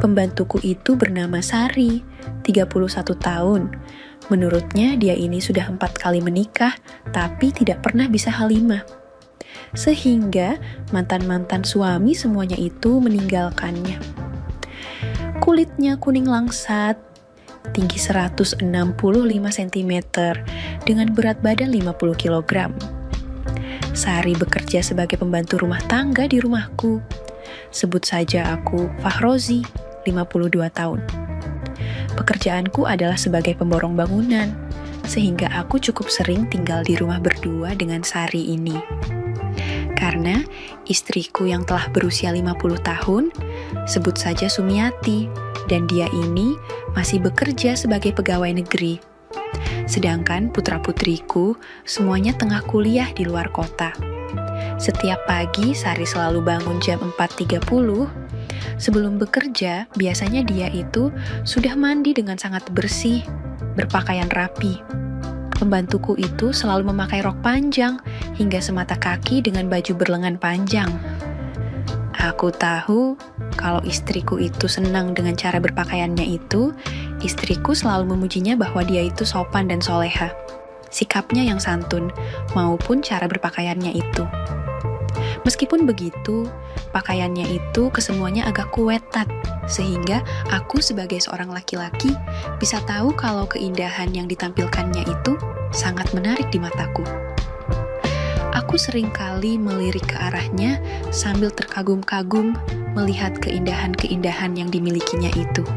Pembantuku itu bernama Sari, 31 tahun. Menurutnya dia ini sudah 4 kali menikah, tapi tidak pernah bisa halimah. Sehingga mantan-mantan suami semuanya itu meninggalkannya. Kulitnya kuning langsat, tinggi 165 cm, dengan berat badan 50 kg. Sari bekerja sebagai pembantu rumah tangga di rumahku. Sebut saja aku Fahrozi, 52 tahun. Pekerjaanku adalah sebagai pemborong bangunan, sehingga aku cukup sering tinggal di rumah berdua dengan Sari ini. Karena istriku yang telah berusia 50 tahun, sebut saja Sumiati, dan dia ini masih bekerja sebagai pegawai negeri. Sedangkan putra-putriku semuanya tengah kuliah di luar kota. Setiap pagi Sari selalu bangun jam 4.30. Sebelum bekerja, biasanya dia itu sudah mandi dengan sangat bersih, berpakaian rapi. Pembantuku itu selalu memakai rok panjang hingga semata kaki dengan baju berlengan panjang. Aku tahu kalau istriku itu senang dengan cara berpakaiannya itu, istriku selalu memujinya bahwa dia itu sopan dan soleha. Sikapnya yang santun, maupun cara berpakaiannya itu. Meskipun begitu, pakaiannya itu kesemuanya agak kuetat, sehingga aku sebagai seorang laki-laki bisa tahu kalau keindahan yang ditampilkannya itu sangat menarik di mataku. Aku seringkali melirik ke arahnya sambil terkagum-kagum melihat keindahan-keindahan yang dimilikinya itu.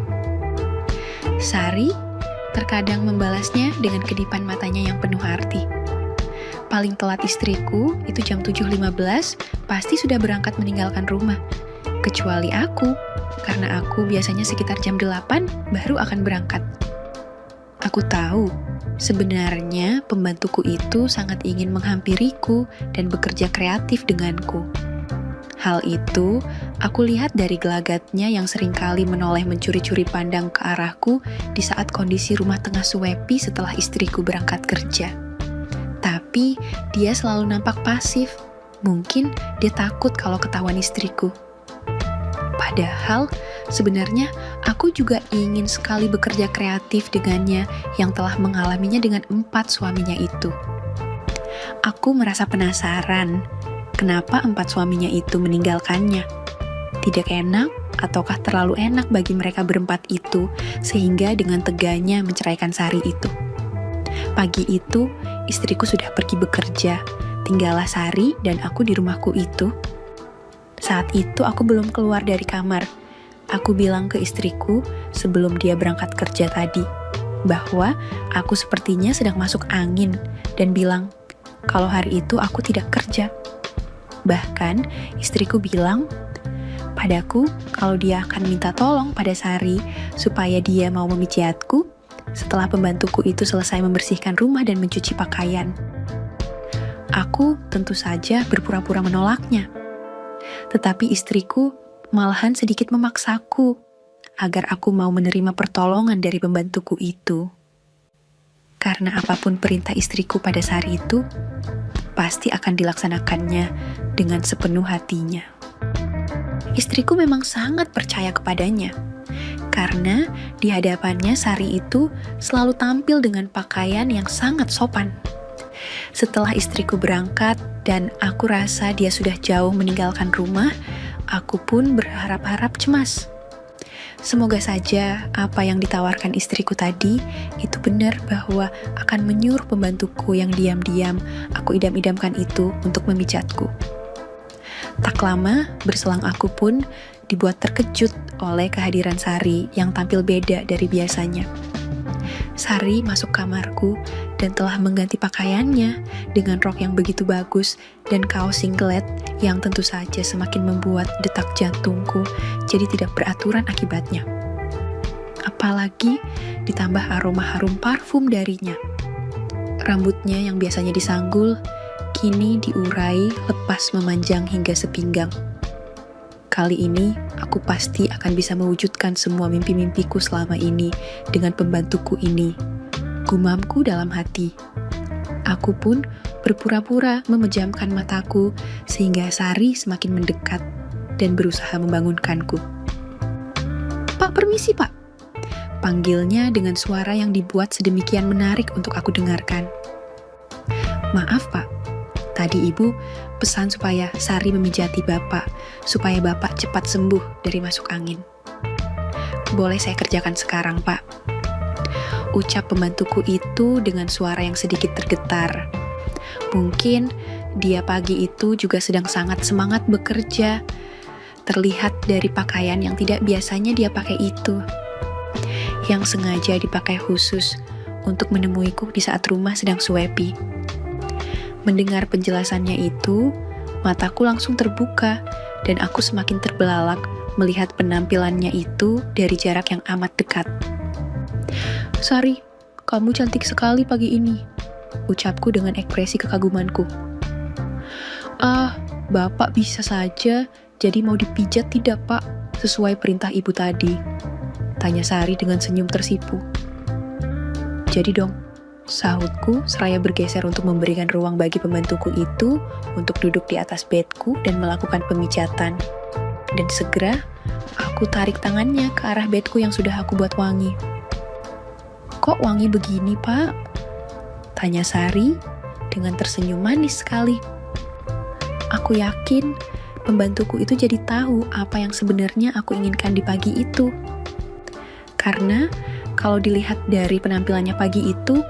Sari terkadang membalasnya dengan kedipan matanya yang penuh arti. Paling telat istriku itu jam 7.15 pasti sudah berangkat meninggalkan rumah. Kecuali aku, karena aku biasanya sekitar jam 8 baru akan berangkat. Aku tahu, sebenarnya pembantuku itu sangat ingin menghampiriku dan bekerja kreatif denganku. Hal itu aku lihat dari gelagatnya yang seringkali menoleh mencuri-curi pandang ke arahku di saat kondisi rumah tengah suwepi setelah istriku berangkat kerja. Tapi dia selalu nampak pasif. Mungkin dia takut kalau ketahuan istriku. Padahal sebenarnya aku juga ingin sekali bekerja kreatif dengannya yang telah mengalaminya dengan 4 suaminya itu. Aku merasa penasaran, kenapa 4 suaminya itu meninggalkannya? Tidak enak ataukah terlalu enak bagi mereka berempat itu sehingga dengan teganya menceraikan Sari itu? Pagi itu, istriku sudah pergi bekerja, tinggallah Sari dan aku di rumahku itu. Saat itu aku belum keluar dari kamar. Aku bilang ke istriku sebelum dia berangkat kerja tadi, bahwa aku sepertinya sedang masuk angin dan bilang kalau hari itu aku tidak kerja. Bahkan istriku bilang padaku kalau dia akan minta tolong pada Sari supaya dia mau memijatku setelah pembantuku itu selesai membersihkan rumah dan mencuci pakaian. Aku tentu saja berpura-pura menolaknya. Tetapi istriku malahan sedikit memaksaku agar aku mau menerima pertolongan dari pembantuku itu. Karena apapun perintah istriku pada Sari itu, pasti akan dilaksanakannya dengan sepenuh hatinya. Istriku memang sangat percaya kepadanya. Karena di hadapannya Sari itu selalu tampil dengan pakaian yang sangat sopan. Setelah istriku berangkat dan aku rasa dia sudah jauh meninggalkan rumah, aku pun berharap-harap cemas. Semoga saja apa yang ditawarkan istriku tadi itu benar bahwa akan menyuruh pembantuku yang diam-diam aku idam-idamkan itu untuk memijatku. Tak lama, berselang aku pun dibuat terkejut oleh kehadiran Sari yang tampil beda dari biasanya. Sari masuk kamarku dan telah mengganti pakaiannya dengan rok yang begitu bagus dan kaos singlet yang tentu saja semakin membuat detak jantungku jadi tidak beraturan akibatnya. Apalagi ditambah aroma harum parfum darinya. Rambutnya yang biasanya disanggul, kini diurai lepas memanjang hingga sepinggang. Kali ini, aku pasti akan bisa mewujudkan semua mimpi-mimpiku selama ini dengan pembantuku ini. Gumamku dalam hati. Aku pun berpura-pura memejamkan mataku sehingga Sari semakin mendekat dan berusaha membangunkanku. Permisi, Pak. Panggilnya dengan suara yang dibuat sedemikian menarik untuk aku dengarkan. Maaf, Pak. Tadi Ibu pesan supaya Sari memijati Bapak, supaya Bapak cepat sembuh dari masuk angin. Boleh saya kerjakan sekarang, Pak? Ucap pembantuku itu dengan suara yang sedikit tergetar. Mungkin dia pagi itu juga sedang sangat semangat bekerja. Terlihat dari pakaian yang tidak biasanya dia pakai itu, yang sengaja dipakai khusus untuk menemuiku di saat rumah sedang suepi. Mendengar penjelasannya itu, mataku langsung terbuka dan aku semakin terbelalak melihat penampilannya itu dari jarak yang amat dekat. Sari, kamu cantik sekali pagi ini, ucapku dengan ekspresi kekagumanku. Bapak bisa saja, jadi mau dipijat tidak, Pak, sesuai perintah Ibu tadi? Tanya Sari dengan senyum tersipu. Jadi dong, sahutku seraya bergeser untuk memberikan ruang bagi pembantuku itu untuk duduk di atas bedku dan melakukan pemijatan. Dan segera, aku tarik tangannya ke arah bedku yang sudah aku buat wangi. Kok wangi begini, Pak? Tanya Sari dengan tersenyum manis sekali. Aku yakin pembantuku itu jadi tahu apa yang sebenarnya aku inginkan di pagi itu. Karena kalau dilihat dari penampilannya pagi itu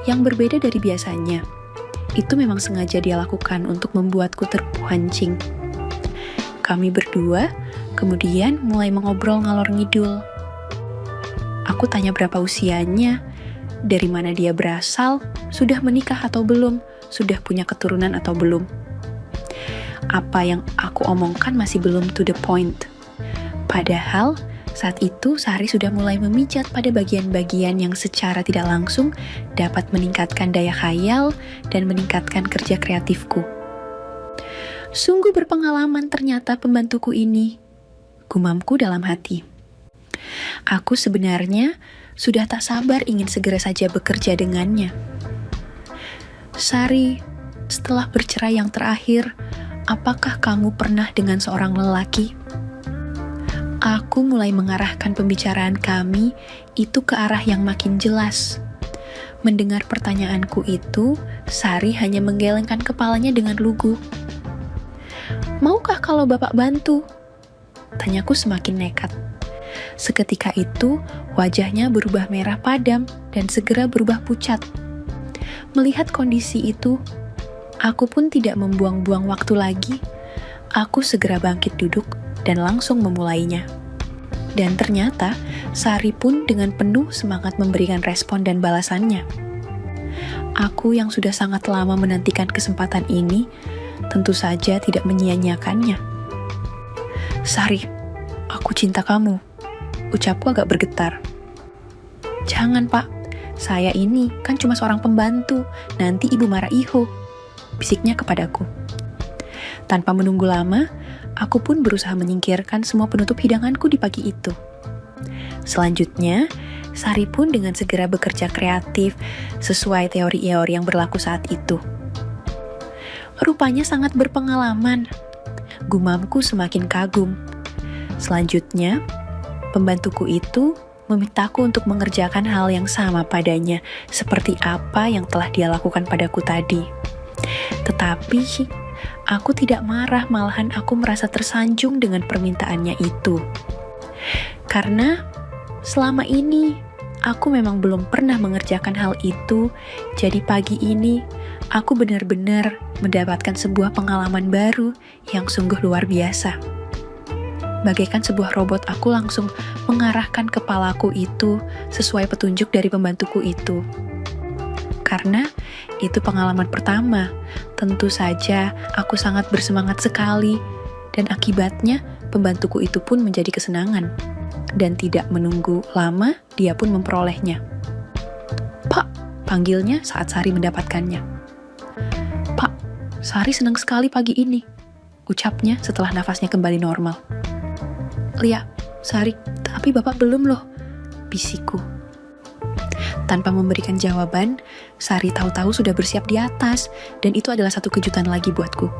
yang berbeda dari biasanya, itu memang sengaja dia lakukan untuk membuatku terpancing. Kami berdua kemudian mulai mengobrol ngalor ngidul. Aku tanya berapa usianya, dari mana dia berasal, sudah menikah atau belum, sudah punya keturunan atau belum. Apa yang aku omongkan masih belum to the point. Padahal, saat itu Sari sudah mulai memijat pada bagian-bagian yang secara tidak langsung dapat meningkatkan daya khayal dan meningkatkan kerja kreatifku. Sungguh berpengalaman ternyata pembantuku ini, gumamku dalam hati. Aku sebenarnya sudah tak sabar ingin segera saja bekerja dengannya. Sari, setelah bercerai yang terakhir, apakah kamu pernah dengan seorang lelaki? Aku mulai mengarahkan pembicaraan kami itu ke arah yang makin jelas. Mendengar pertanyaanku itu, Sari hanya menggelengkan kepalanya dengan lugu. Maukah kalau Bapak bantu? Tanyaku semakin nekat. Seketika itu, wajahnya berubah merah padam dan segera berubah pucat. Melihat kondisi itu, aku pun tidak membuang-buang waktu lagi. Aku segera bangkit duduk dan langsung memulainya. Dan ternyata, Sari pun dengan penuh semangat memberikan respon dan balasannya. Aku yang sudah sangat lama menantikan kesempatan ini, tentu saja tidak menyia-nyiakannya. Sari, aku cinta kamu. Ucapku agak bergetar. Jangan, Pak. Saya ini kan cuma seorang pembantu. Nanti Ibu marah Iho, bisiknya kepadaku. Tanpa menunggu lama, aku pun berusaha menyingkirkan semua penutup hidanganku di pagi itu. Selanjutnya, Sari pun dengan segera bekerja kreatif sesuai teori-teori yang berlaku saat itu. Rupanya sangat berpengalaman. Gumamku semakin kagum. Selanjutnya, pembantuku itu memintaku untuk mengerjakan hal yang sama padanya, seperti apa yang telah dia lakukan padaku tadi. Tetapi, aku tidak marah, malahan aku merasa tersanjung dengan permintaannya itu. Karena selama ini, aku memang belum pernah mengerjakan hal itu, jadi pagi ini, aku benar-benar mendapatkan sebuah pengalaman baru yang sungguh luar biasa. Bagaikan sebuah robot, aku langsung mengarahkan kepalaku itu sesuai petunjuk dari pembantuku itu. Karena itu pengalaman pertama, tentu saja aku sangat bersemangat sekali, dan akibatnya pembantuku itu pun menjadi kesenangan. Dan tidak menunggu lama, dia pun memperolehnya. Pak, panggilnya saat Sari mendapatkannya. Pak, Sari senang sekali pagi ini, ucapnya setelah nafasnya kembali normal. Lia, Sari, tapi Bapak belum loh, bisikku. Tanpa memberikan jawaban, Sari tahu-tahu sudah bersiap di atas, dan itu adalah satu kejutan lagi buatku.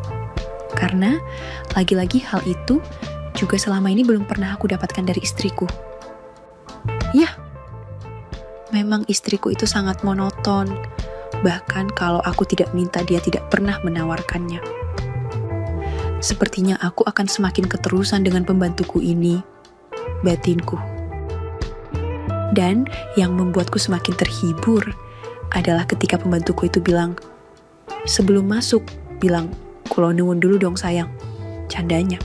Karena, lagi-lagi hal itu juga selama ini belum pernah aku dapatkan dari istriku. Yah, memang istriku itu sangat monoton. Bahkan kalau aku tidak minta, dia tidak pernah menawarkannya. Sepertinya aku akan semakin keterusan dengan pembantuku ini, batinku. Dan yang membuatku semakin terhibur adalah ketika pembantuku itu bilang, sebelum masuk, bilang, "Kulo nuwun dulu dong sayang," candanya.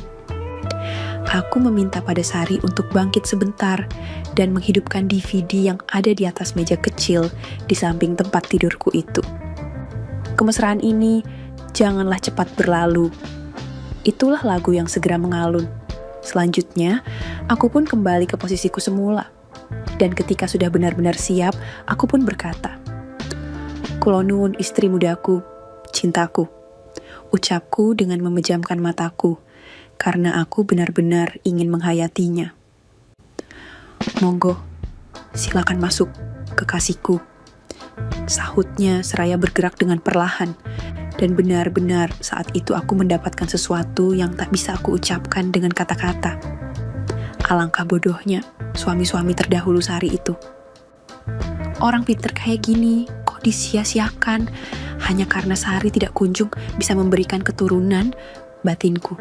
Aku meminta pada Sari untuk bangkit sebentar dan menghidupkan DVD yang ada di atas meja kecil di samping tempat tidurku itu. Kemesraan ini janganlah cepat berlalu. Itulah lagu yang segera mengalun. Selanjutnya, aku pun kembali ke posisiku semula. Dan ketika sudah benar-benar siap, aku pun berkata, "Kulo nuwun istri mudaku, cintaku," ucapku dengan memejamkan mataku, karena aku benar-benar ingin menghayatinya. "Monggo, silakan masuk, kekasihku," sahutnya seraya bergerak dengan perlahan. Dan benar-benar saat itu aku mendapatkan sesuatu yang tak bisa aku ucapkan dengan kata-kata. Alangkah bodohnya suami-suami terdahulu Sari itu. Orang pinter kayak gini kok disia-siakan hanya karena Sari tidak kunjung bisa memberikan keturunan, batinku.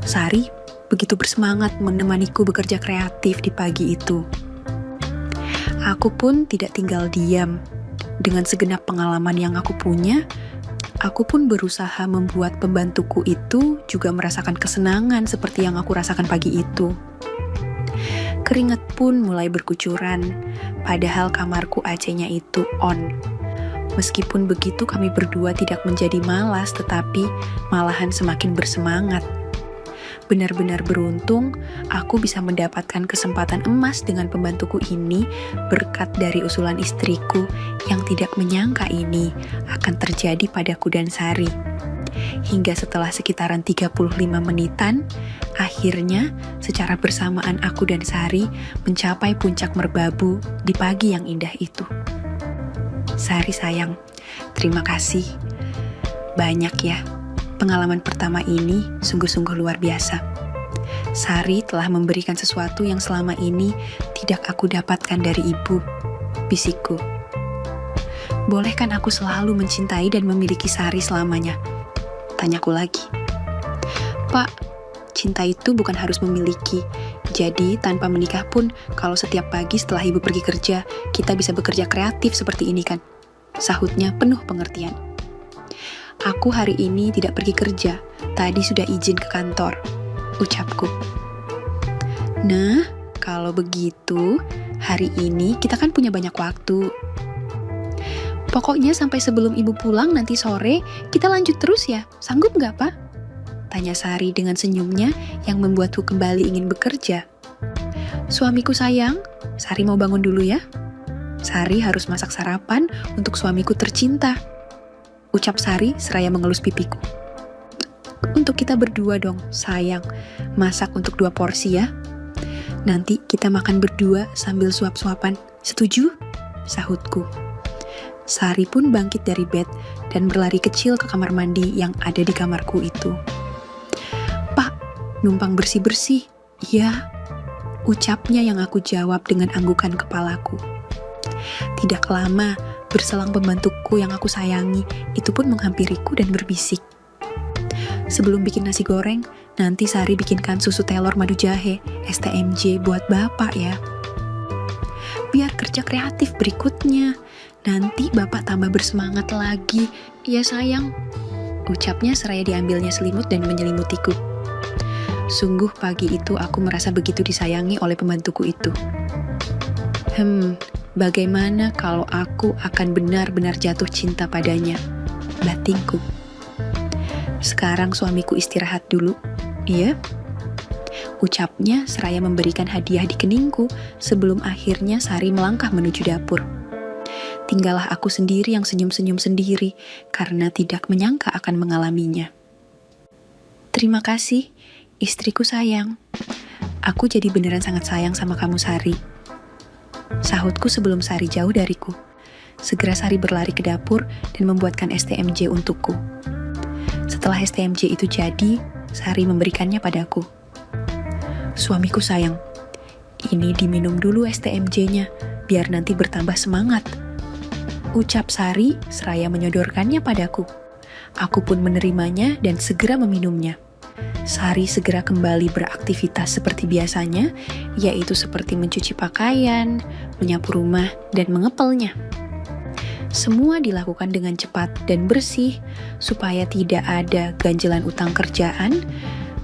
Sari begitu bersemangat menemaniku bekerja kreatif di pagi itu. Aku pun tidak tinggal diam. Dengan segenap pengalaman yang aku punya, aku pun berusaha membuat pembantuku itu juga merasakan kesenangan seperti yang aku rasakan pagi itu. Keringat pun mulai berkucuran, padahal kamarku AC-nya itu on. Meskipun begitu kami berdua tidak menjadi malas, tetapi malahan semakin bersemangat. Benar-benar beruntung, aku bisa mendapatkan kesempatan emas dengan pembantuku ini berkat dari usulan istriku yang tidak menyangka ini akan terjadi padaku dan Sari. Hingga setelah sekitaran 35 menitan, akhirnya secara bersamaan aku dan Sari mencapai puncak merbabu di pagi yang indah itu. Sari sayang, terima kasih. Banyak ya. Pengalaman pertama ini sungguh-sungguh luar biasa. Sari telah memberikan sesuatu yang selama ini tidak aku dapatkan dari ibu, bisikku. Bolehkan aku selalu mencintai dan memiliki Sari selamanya? Tanyaku lagi. Pak, cinta itu bukan harus memiliki. Jadi tanpa menikah pun, kalau setiap pagi setelah ibu pergi kerja, kita bisa bekerja kreatif seperti ini kan? Sahutnya penuh pengertian. Aku hari ini tidak pergi kerja, tadi sudah izin ke kantor, ucapku. Nah, kalau begitu, hari ini kita kan punya banyak waktu. Pokoknya sampai sebelum ibu pulang nanti sore, kita lanjut terus ya, sanggup nggak Pak? Tanya Sari dengan senyumnya yang membuatku kembali ingin bekerja. Suamiku sayang, Sari mau bangun dulu ya. Sari harus masak sarapan untuk suamiku tercinta, ucap Sari seraya mengelus pipiku. Untuk kita berdua dong, sayang. Masak untuk 2 porsi ya. Nanti kita makan berdua sambil suap-suapan. Setuju? Sahutku. Sari pun bangkit dari bed dan berlari kecil ke kamar mandi yang ada di kamarku itu. Pak, numpang bersih-bersih. Ya, ucapnya yang aku jawab dengan anggukan kepalaku. Tidak lama, berselang pembantuku yang aku sayangi, itu pun menghampiriku dan berbisik. Sebelum bikin nasi goreng, nanti Sari bikinkan susu telur madu jahe, STMJ buat Bapak ya. Biar kerja kreatif berikutnya, nanti Bapak tambah bersemangat lagi. Ya sayang, ucapnya seraya diambilnya selimut dan menyelimutiku. Sungguh pagi itu aku merasa begitu disayangi oleh pembantuku itu. Bagaimana kalau aku akan benar-benar jatuh cinta padanya? Batinku. Sekarang suamiku istirahat dulu, iya? Ucapnya seraya memberikan hadiah di keningku sebelum akhirnya Sari melangkah menuju dapur. Tinggallah aku sendiri yang senyum-senyum sendiri karena tidak menyangka akan mengalaminya. Terima kasih, istriku sayang. Aku jadi beneran sangat sayang sama kamu Sari. Sahutku sebelum Sari jauh dariku. Segera Sari berlari ke dapur dan membuatkan STMJ untukku. Setelah STMJ itu jadi, Sari memberikannya padaku. Suamiku sayang, Ini diminum dulu STMJ-nya, biar nanti bertambah semangat. Ucap Sari seraya menyodorkannya padaku. Aku pun menerimanya dan segera meminumnya. Sari segera kembali beraktivitas seperti biasanya, yaitu seperti mencuci pakaian, menyapu rumah, dan mengepelnya. Semua dilakukan dengan cepat dan bersih, supaya tidak ada ganjelan utang kerjaan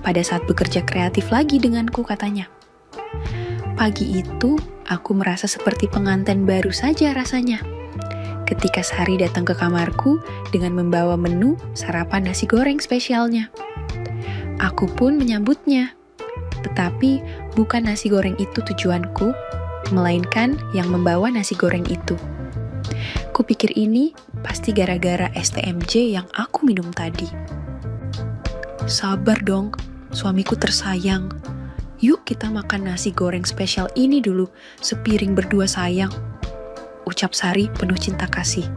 pada saat bekerja kreatif lagi denganku, katanya. Pagi itu, aku merasa seperti pengantin baru saja rasanya. Ketika Sari datang ke kamarku dengan membawa menu sarapan nasi goreng spesialnya. Aku pun menyambutnya. Tetapi bukan nasi goreng itu tujuanku, melainkan yang membawa nasi goreng itu. Kupikir ini pasti gara-gara STMJ yang aku minum tadi. Sabar dong, suamiku tersayang. Yuk kita makan nasi goreng spesial ini dulu, sepiring berdua sayang. Ucap Sari penuh cinta kasih.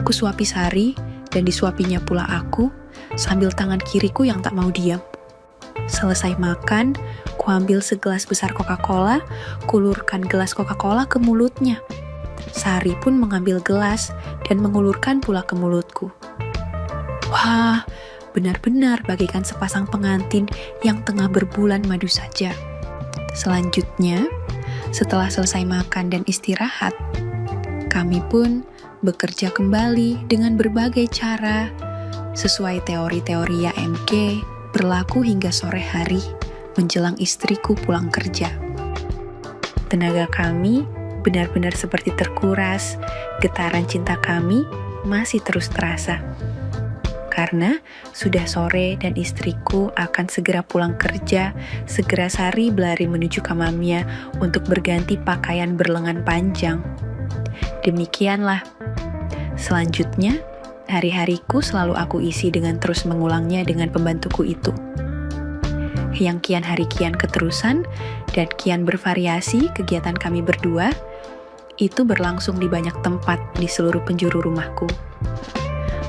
Kusuapi Sari dan disuapinya pula aku, sambil tangan kiriku yang tak mau diam. Selesai makan, kuambil segelas besar Coca-Cola, kulurkan gelas Coca-Cola ke mulutnya. Sari pun mengambil gelas dan mengulurkan pula ke mulutku. Wah, benar-benar bagaikan sepasang pengantin yang tengah berbulan madu saja. Selanjutnya, setelah selesai makan dan istirahat, kami pun bekerja kembali dengan berbagai cara, sesuai teori-teori YMK, berlaku hingga sore hari, menjelang istriku pulang kerja. Tenaga kami benar-benar seperti terkuras, getaran cinta kami masih terus terasa. Karena sudah sore dan istriku akan segera pulang kerja, segera Sari berlari menuju kamarnya untuk berganti pakaian berlengan panjang. Demikianlah. Selanjutnya, hari-hariku selalu aku isi dengan terus mengulangnya dengan pembantuku itu. Yang kian hari kian keterusan dan kian bervariasi kegiatan kami berdua, itu berlangsung di banyak tempat di seluruh penjuru rumahku.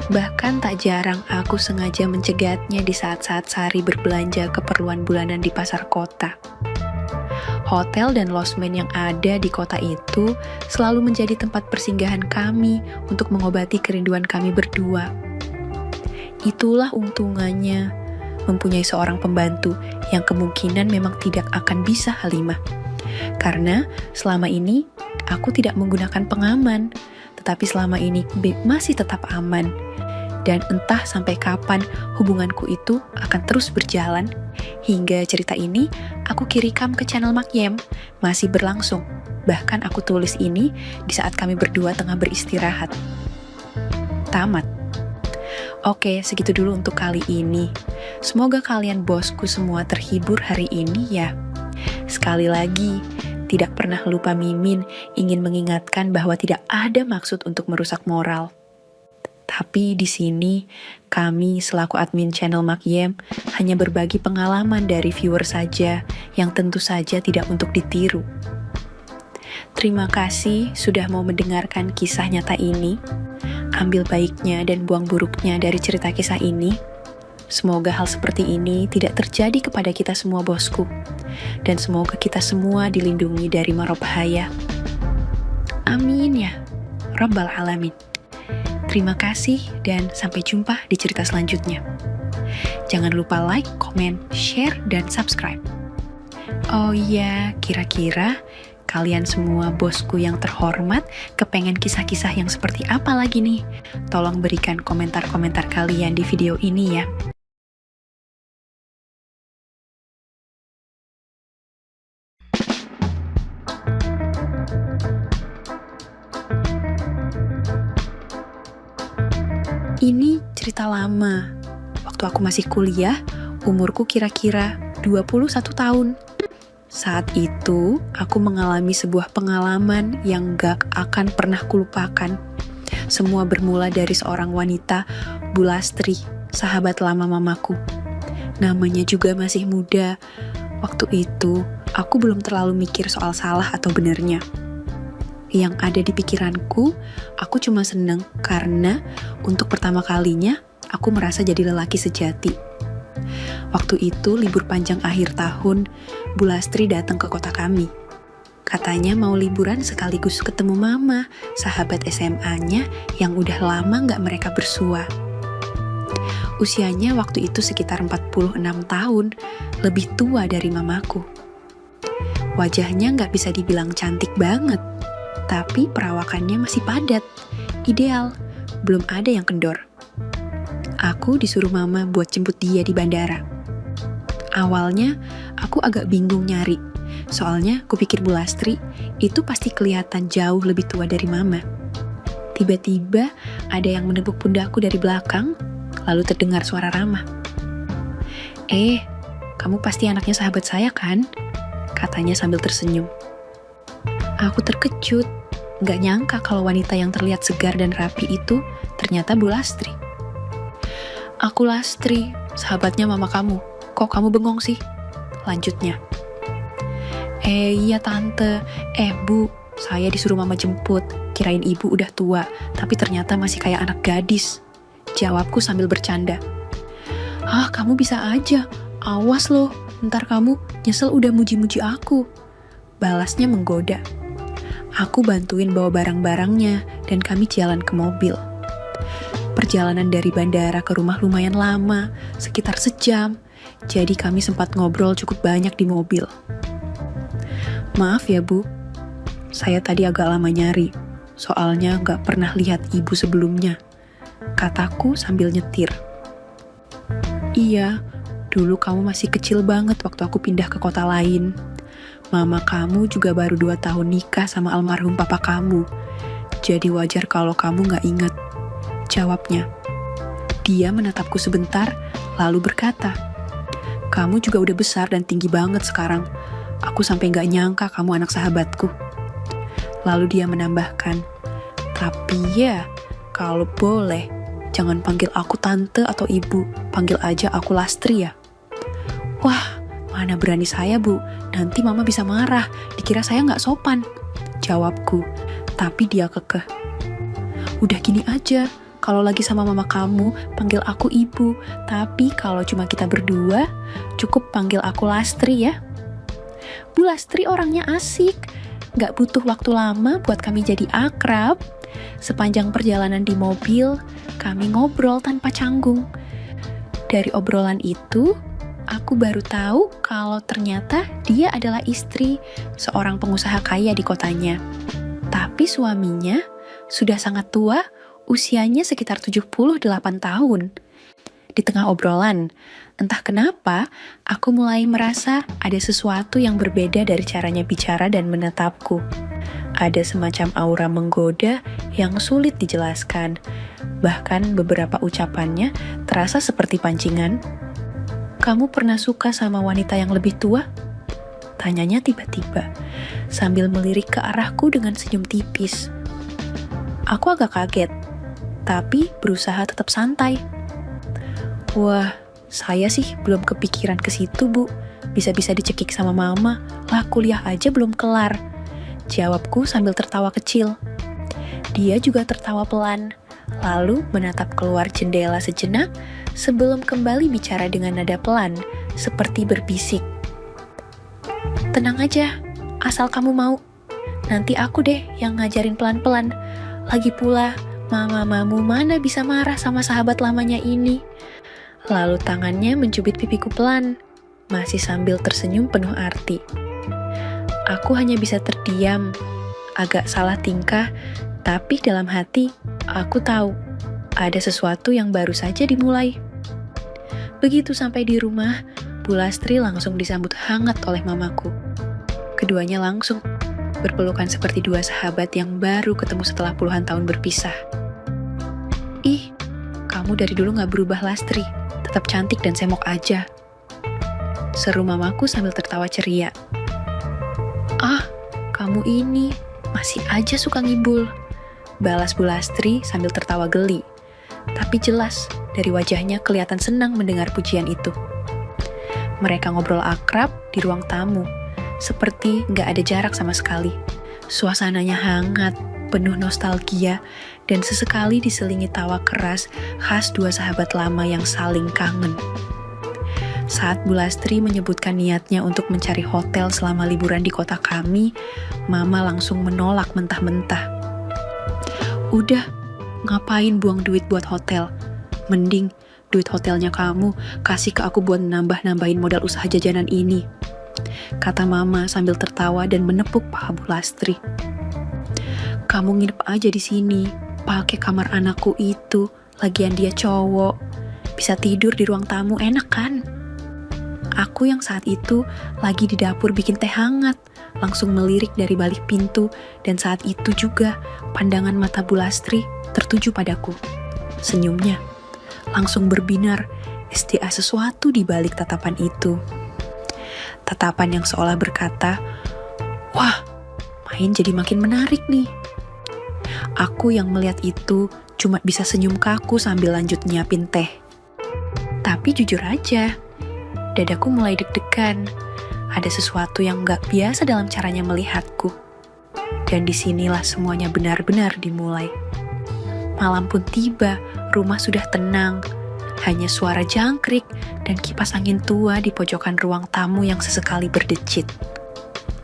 Bahkan tak jarang aku sengaja mencegatnya di saat-saat Sari berbelanja keperluan bulanan di pasar kota. Hotel dan losmen yang ada di kota itu selalu menjadi tempat persinggahan kami untuk mengobati kerinduan kami berdua. Itulah untungannya mempunyai seorang pembantu yang kemungkinan memang tidak akan bisa Halimah. Karena selama ini aku tidak menggunakan pengaman, tetapi selama ini masih tetap aman. Dan entah sampai kapan hubunganku itu akan terus berjalan, hingga cerita ini aku kirimkan ke channel Makyem, masih berlangsung. Bahkan aku tulis ini di saat kami berdua tengah beristirahat. Tamat. Oke, segitu dulu untuk kali ini. Semoga kalian bosku semua terhibur hari ini ya. Sekali lagi, tidak pernah lupa Mimin ingin mengingatkan bahwa tidak ada maksud untuk merusak moral. Tapi di sini, kami selaku admin channel Makyem hanya berbagi pengalaman dari viewer saja yang tentu saja tidak untuk ditiru. Terima kasih sudah mau mendengarkan kisah nyata ini. Ambil baiknya dan buang buruknya dari cerita kisah ini. Semoga hal seperti ini tidak terjadi kepada kita semua bosku. Dan semoga kita semua dilindungi dari mara bahaya. Amin ya Rabbal Alamin. Terima kasih dan sampai jumpa di cerita selanjutnya. Jangan lupa like, komen, share, dan subscribe. Oh iya, kira-kira kalian semua bosku yang terhormat kepengen kisah-kisah yang seperti apa lagi nih? Tolong berikan komentar-komentar kalian di video ini ya. Ini cerita lama. Waktu aku masih kuliah, umurku kira-kira 21 tahun. Saat itu, aku mengalami sebuah pengalaman yang gak akan pernah kulupakan. Semua bermula dari seorang wanita, Bu Lastri, sahabat lama mamaku. Namanya juga masih muda. Waktu itu, aku belum terlalu mikir soal salah atau benarnya. Yang ada di pikiranku, aku cuma seneng karena untuk pertama kalinya aku merasa jadi lelaki sejati. Waktu itu libur panjang akhir tahun, Bu Lastri datang ke kota kami. Katanya mau liburan sekaligus ketemu Mama, sahabat SMA-nya yang udah lama gak mereka bersua. Usianya waktu itu sekitar 46 tahun, lebih tua dari mamaku. Wajahnya gak bisa dibilang cantik banget, tapi perawakannya masih padat, ideal, belum ada yang kendor. Aku disuruh Mama buat jemput dia di bandara. Awalnya, aku agak bingung nyari. Soalnya, kupikir Bu Lastri itu pasti kelihatan jauh lebih tua dari Mama. Tiba-tiba, ada yang menepuk pundakku dari belakang, lalu terdengar suara ramah. Kamu pasti anaknya sahabat saya kan? Katanya sambil tersenyum. Aku terkejut, gak nyangka kalau wanita yang terlihat segar dan rapi itu ternyata Bu Lastri. Aku Lastri, sahabatnya mama kamu. Kok kamu bengong sih? Lanjutnya. Iya tante. Bu, saya disuruh mama jemput. Kirain ibu udah tua, tapi ternyata masih kayak anak gadis. Jawabku sambil bercanda. Kamu bisa aja. Awas loh, ntar kamu nyesel udah muji-muji aku. Balasnya menggoda. Aku bantuin bawa barang-barangnya dan kami jalan ke mobil. Perjalanan dari bandara ke rumah lumayan lama, sekitar sejam. Jadi kami sempat ngobrol cukup banyak di mobil. Maaf ya Bu, saya tadi agak lama nyari, soalnya gak pernah lihat ibu sebelumnya, kataku sambil nyetir. Iya, dulu kamu masih kecil banget waktu aku pindah ke kota lain. Mama kamu juga baru 2 tahun nikah sama almarhum papa kamu, jadi wajar kalau kamu gak ingat, jawabnya. Dia menatapku sebentar, lalu berkata, kamu juga udah besar dan tinggi banget sekarang. Aku sampai gak nyangka kamu anak sahabatku. Lalu dia menambahkan, tapi ya, kalau boleh, jangan panggil aku tante atau ibu, panggil aja aku Lastri ya. Wah, mana berani saya Bu, nanti mama bisa marah, dikira saya gak sopan, jawabku, tapi dia kekeh. Udah gini aja, kalau lagi sama mama kamu, panggil aku ibu. Tapi kalau cuma kita berdua, cukup panggil aku Lastri ya. Bu Lastri orangnya asik. Gak butuh waktu lama buat kami jadi akrab. Sepanjang perjalanan di mobil, kami ngobrol tanpa canggung. Dari obrolan itu, aku baru tahu kalau ternyata dia adalah istri seorang pengusaha kaya di kotanya. Tapi suaminya sudah sangat tua, usianya sekitar 78 tahun. Di tengah obrolan, entah kenapa, aku mulai merasa ada sesuatu yang berbeda dari caranya bicara dan menatapku. Ada semacam aura menggoda yang sulit dijelaskan. Bahkan beberapa ucapannya terasa seperti pancingan. Kamu pernah suka sama wanita yang lebih tua? Tanyanya tiba-tiba, sambil melirik ke arahku dengan senyum tipis. Aku agak kaget, tapi berusaha tetap santai. Wah, saya sih belum kepikiran ke situ, Bu. Bisa-bisa dicekik sama mama, lah kuliah aja belum kelar. Jawabku sambil tertawa kecil. Dia juga tertawa pelan, lalu menatap keluar jendela sejenak sebelum kembali bicara dengan nada pelan, seperti berbisik. Tenang aja, asal kamu mau. Nanti aku deh yang ngajarin pelan-pelan. Lagi pula, mamamu mana bisa marah sama sahabat lamanya ini. Lalu tangannya mencubit pipiku pelan, masih sambil tersenyum penuh arti. Aku hanya bisa terdiam, agak salah tingkah, tapi dalam hati, aku tahu ada sesuatu yang baru saja dimulai. Begitu sampai di rumah, Bu Lastri langsung disambut hangat oleh mamaku. Keduanya langsung berpelukan seperti dua sahabat yang baru ketemu setelah puluhan tahun berpisah. Ih, kamu dari dulu gak berubah Lastri, tetap cantik dan semok aja, seru mamaku sambil tertawa ceria. Kamu ini masih aja suka ngibul, balas Bu Lastri sambil tertawa geli. Tapi jelas, dari wajahnya kelihatan senang mendengar pujian itu. Mereka ngobrol akrab di ruang tamu, seperti gak ada jarak sama sekali. Suasananya hangat, penuh nostalgia, dan sesekali diselingi tawa keras khas dua sahabat lama yang saling kangen. Saat Bu Lastri menyebutkan niatnya untuk mencari hotel selama liburan di kota kami, Mama langsung menolak mentah-mentah. Udah, ngapain buang duit buat hotel? Mending duit hotelnya kamu kasih ke aku buat nambah-nambahin modal usaha jajanan ini, kata Mama sambil tertawa dan menepuk paha Bu Lastri. Kamu nginep aja di sini, pakai kamar anakku itu, lagian dia cowok. Bisa tidur di ruang tamu, enak kan? Aku yang saat itu lagi di dapur bikin teh hangat, langsung melirik dari balik pintu, dan saat itu juga pandangan mata Bu Lastri tertuju padaku. Senyumnya langsung berbinar, SDA sesuatu di balik tatapan itu. Tatapan yang seolah berkata, wah, main jadi makin menarik nih. Aku yang melihat itu cuma bisa senyum kaku sambil lanjut nyiapin teh. Tapi jujur aja, dadaku mulai deg-degan. Ada sesuatu yang gak biasa dalam caranya melihatku. Dan disinilah semuanya benar-benar dimulai. Malam pun tiba, rumah sudah tenang. Hanya suara jangkrik dan kipas angin tua di pojokan ruang tamu yang sesekali berdecit.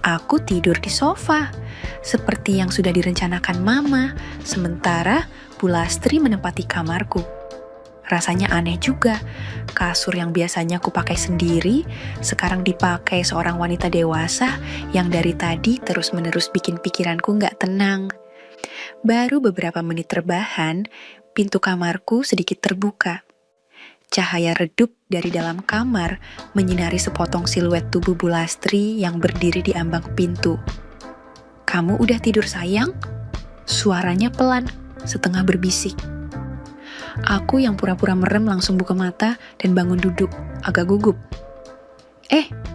Aku tidur di sofa, seperti yang sudah direncanakan Mama, sementara Bu Lastri menempati kamarku. Rasanya aneh juga, kasur yang biasanya aku pakai sendiri, sekarang dipakai seorang wanita dewasa yang dari tadi terus-menerus bikin pikiranku gak tenang. Baru beberapa menit rebahan, pintu kamarku sedikit terbuka. Cahaya redup dari dalam kamar menyinari sepotong siluet tubuh Bu Lastri yang berdiri di ambang pintu. Kamu udah tidur sayang? Suaranya pelan, setengah berbisik. Aku yang pura-pura merem langsung buka mata dan bangun duduk, agak gugup.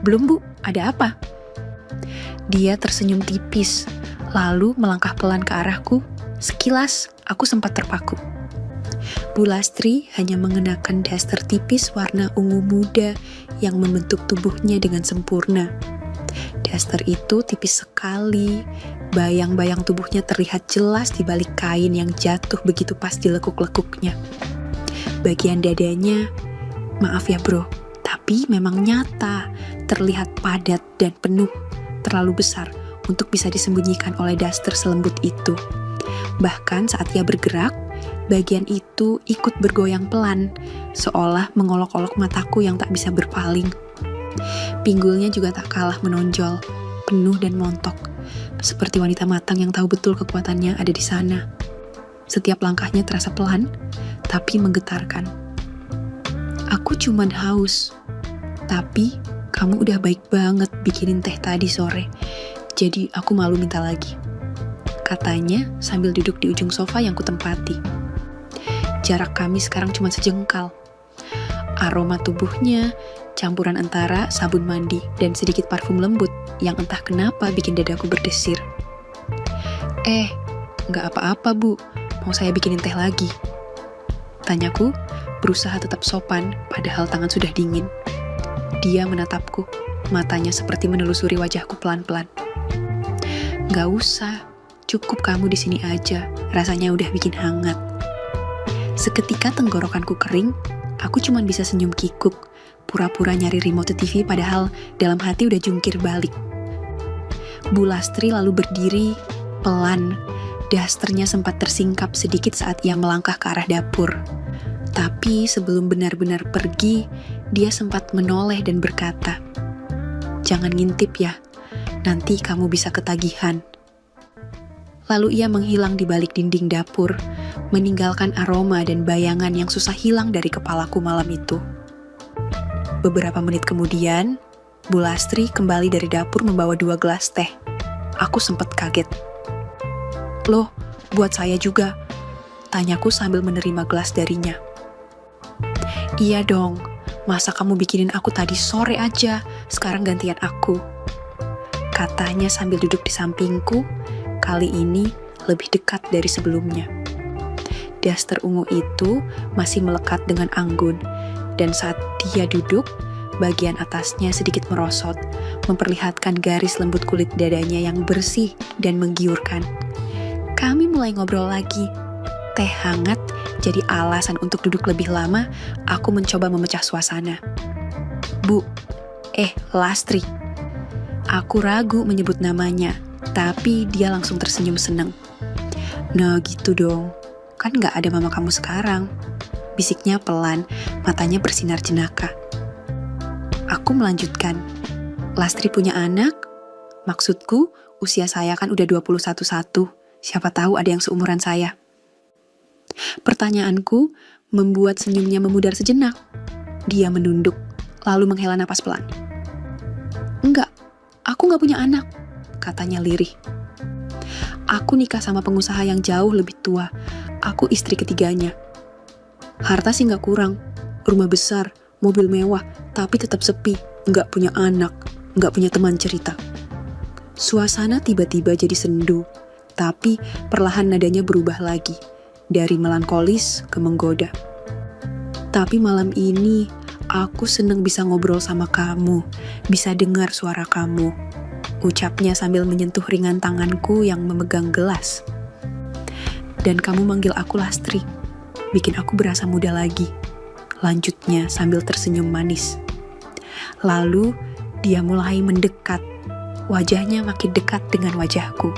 Belum Bu, ada apa? Dia tersenyum tipis, lalu melangkah pelan ke arahku. Sekilas, aku sempat terpaku. Bu Lastri hanya mengenakan daster tipis warna ungu muda yang membentuk tubuhnya dengan sempurna. Daster itu tipis sekali, bayang-bayang tubuhnya terlihat jelas di balik kain yang jatuh begitu pas dilekuk-lekuknya. Bagian dadanya, maaf ya bro, tapi memang nyata, terlihat padat dan penuh, terlalu besar untuk bisa disembunyikan oleh daster selembut itu. Bahkan saat ia bergerak, bagian itu ikut bergoyang pelan, seolah mengolok-olok mataku yang tak bisa berpaling. Pinggulnya juga tak kalah menonjol, penuh dan montok, seperti wanita matang yang tahu betul kekuatannya ada di sana. Setiap langkahnya terasa pelan, tapi menggetarkan. Aku cuman haus, tapi kamu udah baik banget bikinin teh tadi sore, jadi aku malu minta lagi, katanya sambil duduk di ujung sofa yang kutempati. Jarak kami sekarang cuma sejengkal. Aroma tubuhnya campuran antara sabun mandi dan sedikit parfum lembut yang entah kenapa bikin dadaku berdesir. Nggak apa-apa Bu, mau saya bikinin teh lagi? Tanyaku, berusaha tetap sopan padahal tangan sudah dingin. Dia menatapku, matanya seperti menelusuri wajahku pelan-pelan. Nggak usah, cukup kamu di sini aja, rasanya udah bikin hangat. Seketika tenggorokanku kering, aku cuma bisa senyum kikuk, pura-pura nyari remote TV padahal dalam hati udah jungkir balik. Bu Lastri lalu berdiri, pelan. Dasternya sempat tersingkap sedikit saat ia melangkah ke arah dapur. Tapi sebelum benar-benar pergi, dia sempat menoleh dan berkata, "Jangan ngintip ya, nanti kamu bisa ketagihan." Lalu ia menghilang di balik dinding dapur, meninggalkan aroma dan bayangan yang susah hilang dari kepalaku malam itu. Beberapa menit kemudian, Bu Lastri kembali dari dapur membawa 2 gelas teh. Aku sempat kaget. "Loh, buat saya juga," tanyaku sambil menerima gelas darinya. "Iya dong, masa kamu bikinin aku tadi sore aja, sekarang gantian aku," katanya sambil duduk di sampingku, kali ini lebih dekat dari sebelumnya. Daster ungu itu masih melekat dengan anggun, dan saat dia duduk, bagian atasnya sedikit merosot, memperlihatkan garis lembut kulit dadanya yang bersih dan menggiurkan. Kami mulai ngobrol lagi. Teh hangat jadi alasan untuk duduk lebih lama, aku mencoba memecah suasana. Bu, Lastri. Aku ragu menyebut namanya, tapi dia langsung tersenyum senang. Nah gitu dong, kan gak ada mama kamu sekarang. Bisiknya pelan, matanya bersinar jenaka. Aku melanjutkan, Lastri punya anak? Maksudku, usia saya kan udah 21 satu. Siapa tahu ada yang seumuran saya. Pertanyaanku membuat senyumnya memudar sejenak. Dia menunduk, lalu menghela napas pelan. Enggak, aku gak punya anak, katanya lirih. Aku nikah sama pengusaha yang jauh lebih tua. Aku istri ketiganya. Harta sih gak kurang. Rumah besar, mobil mewah, tapi tetap sepi. Gak punya anak, gak punya teman cerita. Suasana tiba-tiba jadi sendu, tapi perlahan nadanya berubah lagi. Dari melankolis ke menggoda. Tapi malam ini, aku seneng bisa ngobrol sama kamu, bisa dengar suara kamu. Ucapnya sambil menyentuh ringan tanganku yang memegang gelas. Dan kamu manggil aku Lastri, bikin aku berasa muda lagi. Lanjutnya sambil tersenyum manis. Lalu, dia mulai mendekat. Wajahnya makin dekat dengan wajahku.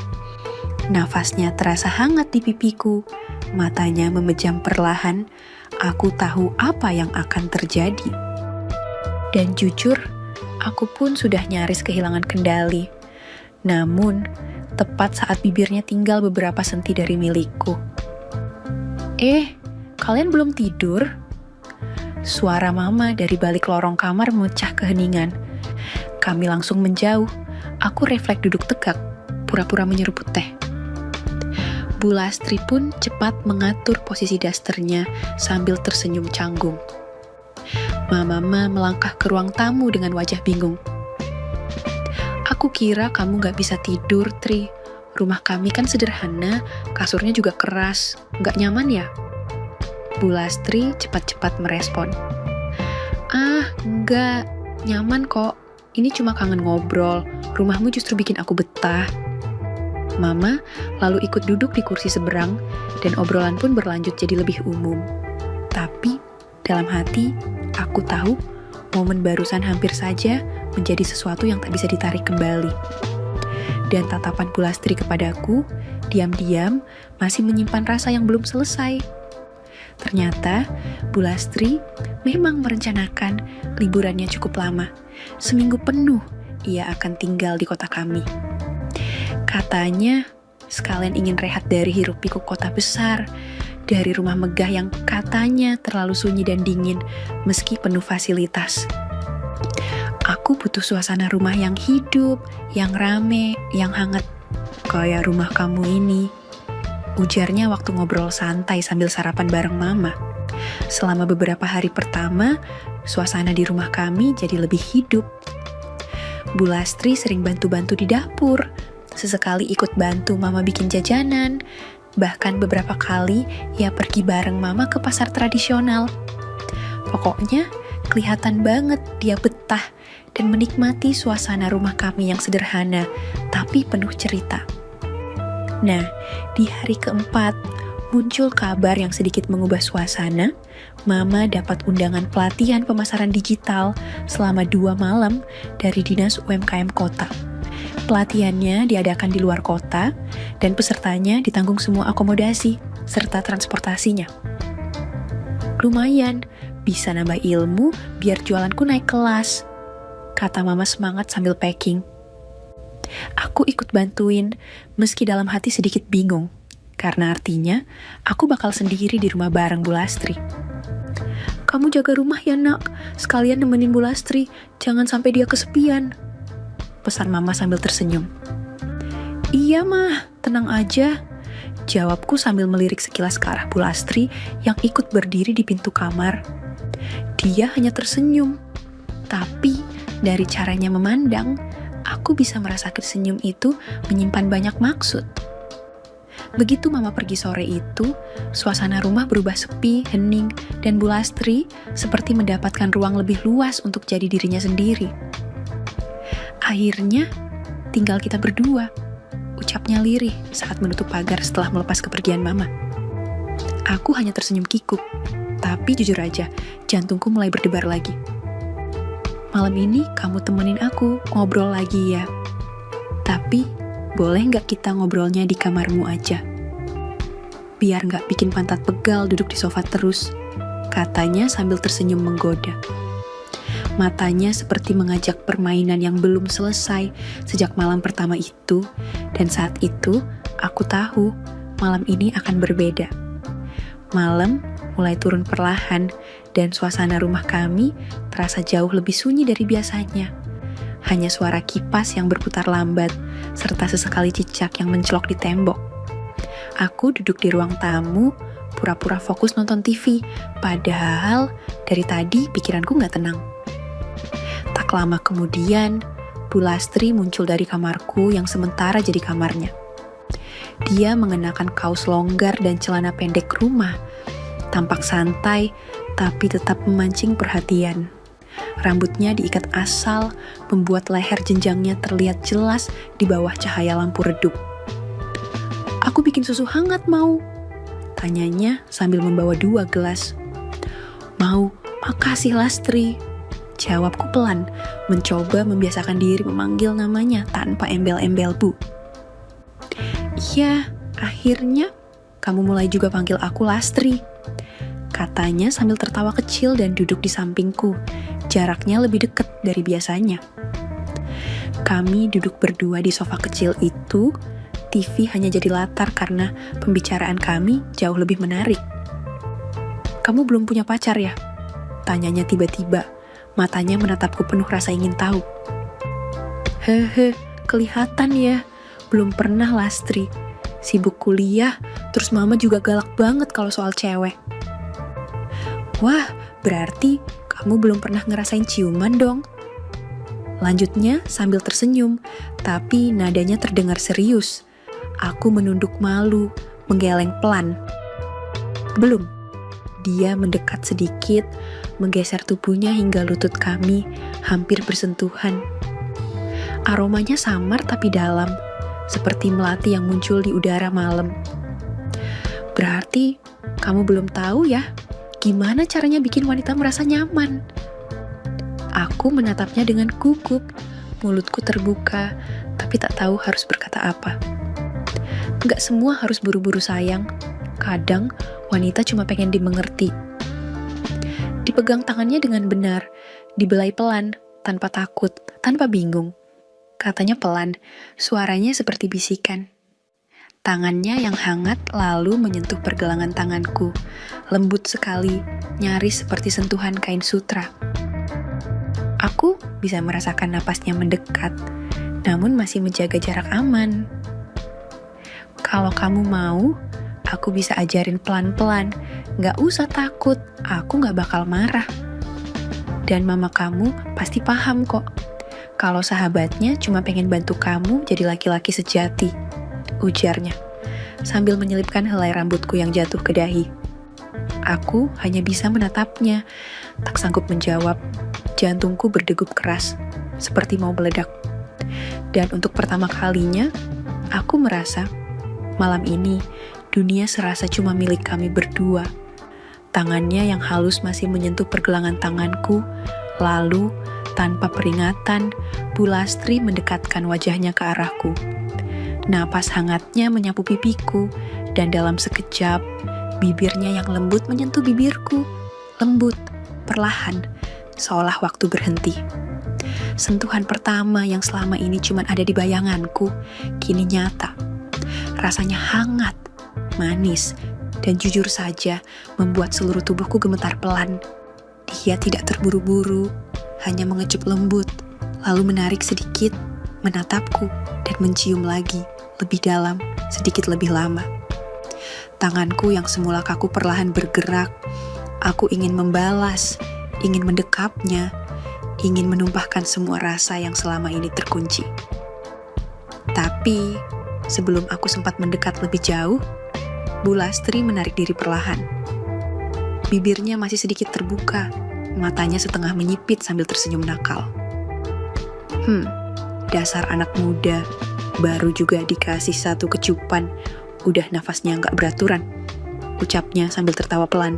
Nafasnya terasa hangat di pipiku. Matanya memejam perlahan. Aku tahu apa yang akan terjadi. Dan jujur, aku pun sudah nyaris kehilangan kendali. Namun, tepat saat bibirnya tinggal beberapa senti dari milikku. Kalian belum tidur? Suara mama dari balik lorong kamar memecah keheningan. Kami langsung menjauh. Aku refleks duduk tegak, pura-pura menyeruput teh. Bu Lastri pun cepat mengatur posisi dasternya sambil tersenyum canggung. Mama melangkah ke ruang tamu dengan wajah bingung. Aku kira kamu gak bisa tidur, Tri. Rumah kami kan sederhana, kasurnya juga keras. Gak nyaman ya? Bu Lastri cepat-cepat merespon. Enggak. Nyaman kok. Ini cuma kangen ngobrol. Rumahmu justru bikin aku betah. Mama lalu ikut duduk di kursi seberang dan obrolan pun berlanjut jadi lebih umum. Tapi dalam hati aku tahu momen barusan hampir saja menjadi sesuatu yang tak bisa ditarik kembali. Dan tatapan Bu Lastri kepadaku diam-diam masih menyimpan rasa yang belum selesai. Ternyata Bu Lastri memang merencanakan liburannya cukup lama. Seminggu penuh ia akan tinggal di kota kami. Katanya, sekalian ingin rehat dari hiruk pikuk kota besar, dari rumah megah yang katanya terlalu sunyi dan dingin, meski penuh fasilitas. Aku butuh suasana rumah yang hidup, yang rame, yang hangat. Kayak rumah kamu ini. Ujarnya waktu ngobrol santai sambil sarapan bareng mama. Selama beberapa hari pertama, suasana di rumah kami jadi lebih hidup. Bu Lastri sering bantu-bantu di dapur. Sesekali ikut bantu mama bikin jajanan. Bahkan beberapa kali ia pergi bareng mama ke pasar tradisional. Pokoknya kelihatan banget dia betah dan menikmati suasana rumah kami yang sederhana tapi penuh cerita. Nah, di hari keempat muncul kabar yang sedikit mengubah suasana. Mama dapat undangan pelatihan pemasaran digital selama 2 malam dari Dinas UMKM Kota. Pelatihannya diadakan di luar kota, dan pesertanya ditanggung semua akomodasi, serta transportasinya. Lumayan, bisa nambah ilmu biar jualanku naik kelas, kata mama semangat sambil packing. Aku ikut bantuin, meski dalam hati sedikit bingung, karena artinya aku bakal sendiri di rumah bareng Bu Lastri. Kamu jaga rumah ya nak, sekalian nemenin Bu Lastri, jangan sampai dia kesepian, pesan mama sambil tersenyum. Iya mah, tenang aja, jawabku sambil melirik sekilas ke arah Bu Lastri yang ikut berdiri di pintu kamar. Dia hanya tersenyum, tapi dari caranya memandang, aku bisa merasakan senyum itu menyimpan banyak maksud. Begitu mama pergi sore itu, suasana rumah berubah sepi, hening, dan Bu Lastri seperti mendapatkan ruang lebih luas untuk jadi dirinya sendiri. Akhirnya, tinggal kita berdua, ucapnya lirih saat menutup pagar setelah melepas kepergian mama. Aku hanya tersenyum kikuk, tapi jujur aja, jantungku mulai berdebar lagi. malam ini kamu temenin aku ngobrol lagi ya. Tapi, boleh nggak kita ngobrolnya di kamarmu aja? Biar nggak bikin pantat pegal duduk di sofa terus, katanya sambil tersenyum menggoda. Matanya seperti mengajak permainan yang belum selesai sejak malam pertama itu, dan saat itu aku tahu malam ini akan berbeda. Malam mulai turun perlahan, dan suasana rumah kami terasa jauh lebih sunyi dari biasanya. Hanya suara kipas yang berputar lambat, serta sesekali cicak yang mencelok di tembok. Aku duduk di ruang tamu, pura-pura fokus nonton TV, padahal dari tadi pikiranku gak tenang. Tak lama kemudian, Bu Lastri muncul dari kamarku yang sementara jadi kamarnya. Dia mengenakan kaos longgar dan celana pendek rumah, tampak santai tapi tetap memancing perhatian. Rambutnya diikat asal, membuat leher jenjangnya terlihat jelas di bawah cahaya lampu redup. "Aku bikin susu hangat mau?" tanyanya sambil membawa 2 gelas. "Mau, makasih Lastri," jawabku pelan, mencoba membiasakan diri memanggil namanya tanpa embel-embel Bu. "Iya, akhirnya kamu mulai juga panggil aku Lastri," katanya sambil tertawa kecil dan duduk di sampingku. Jaraknya lebih dekat dari biasanya. Kami duduk berdua di sofa kecil itu. TV hanya jadi latar karena pembicaraan kami jauh lebih menarik. "Kamu belum punya pacar ya?" tanyanya tiba-tiba. Matanya menatapku penuh rasa ingin tahu. "Hehe, kelihatan ya. Belum pernah Lastri. Sibuk kuliah, terus mama juga galak banget kalau soal cewek." "Wah, berarti kamu belum pernah ngerasain ciuman dong?" lanjutnya sambil tersenyum, tapi nadanya terdengar serius. Aku menunduk malu, menggeleng pelan. "Belum." Dia mendekat sedikit, menggeser tubuhnya hingga lutut kami hampir bersentuhan. Aromanya samar tapi dalam, seperti melati yang muncul di udara malam. "Berarti kamu belum tahu ya, gimana caranya bikin wanita merasa nyaman?" Aku menatapnya dengan gugup, mulutku terbuka, tapi tak tahu harus berkata apa. Gak semua harus buru-buru sayang, kadang wanita cuma pengen dimengerti. Dipegang tangannya dengan benar, dibelai pelan, tanpa takut, tanpa bingung. Katanya pelan, suaranya seperti bisikan. Tangannya yang hangat lalu menyentuh pergelangan tanganku, lembut sekali, nyaris seperti sentuhan kain sutra. Aku bisa merasakan napasnya mendekat, namun masih menjaga jarak aman. "Kalau kamu mau, aku bisa ajarin pelan-pelan. Gak usah takut, aku gak bakal marah. Dan mama kamu pasti paham kok. Kalau sahabatnya cuma pengen bantu kamu jadi laki-laki sejati," ujarnya, sambil menyelipkan helai rambutku yang jatuh ke dahi. Aku hanya bisa menatapnya, tak sanggup menjawab. Jantungku berdegup keras, seperti mau meledak. Dan untuk pertama kalinya, aku merasa malam ini dunia serasa cuma milik kami berdua. Tangannya yang halus masih menyentuh pergelangan tanganku, lalu tanpa peringatan, Bu Lastri mendekatkan wajahnya ke arahku. Napas hangatnya menyapu pipiku, dan dalam sekejap, bibirnya yang lembut menyentuh bibirku. Lembut, perlahan, seolah waktu berhenti. Sentuhan pertama yang selama ini cuma ada di bayanganku, kini nyata. Rasanya hangat, manis, dan jujur saja membuat seluruh tubuhku gemetar pelan. Dia tidak terburu-buru, hanya mengecup lembut, lalu menarik sedikit, menatapku, dan mencium lagi, lebih dalam, sedikit lebih lama. Tanganku yang semula kaku perlahan bergerak. Aku ingin membalas, ingin mendekapnya, ingin menumpahkan semua rasa yang selama ini terkunci. Tapi, sebelum aku sempat mendekat lebih jauh, Bu Lastri menarik diri perlahan. Bibirnya masih sedikit terbuka, matanya setengah menyipit sambil tersenyum nakal. Dasar anak muda, baru juga dikasih satu kecupan, udah nafasnya nggak beraturan, ucapnya sambil tertawa pelan.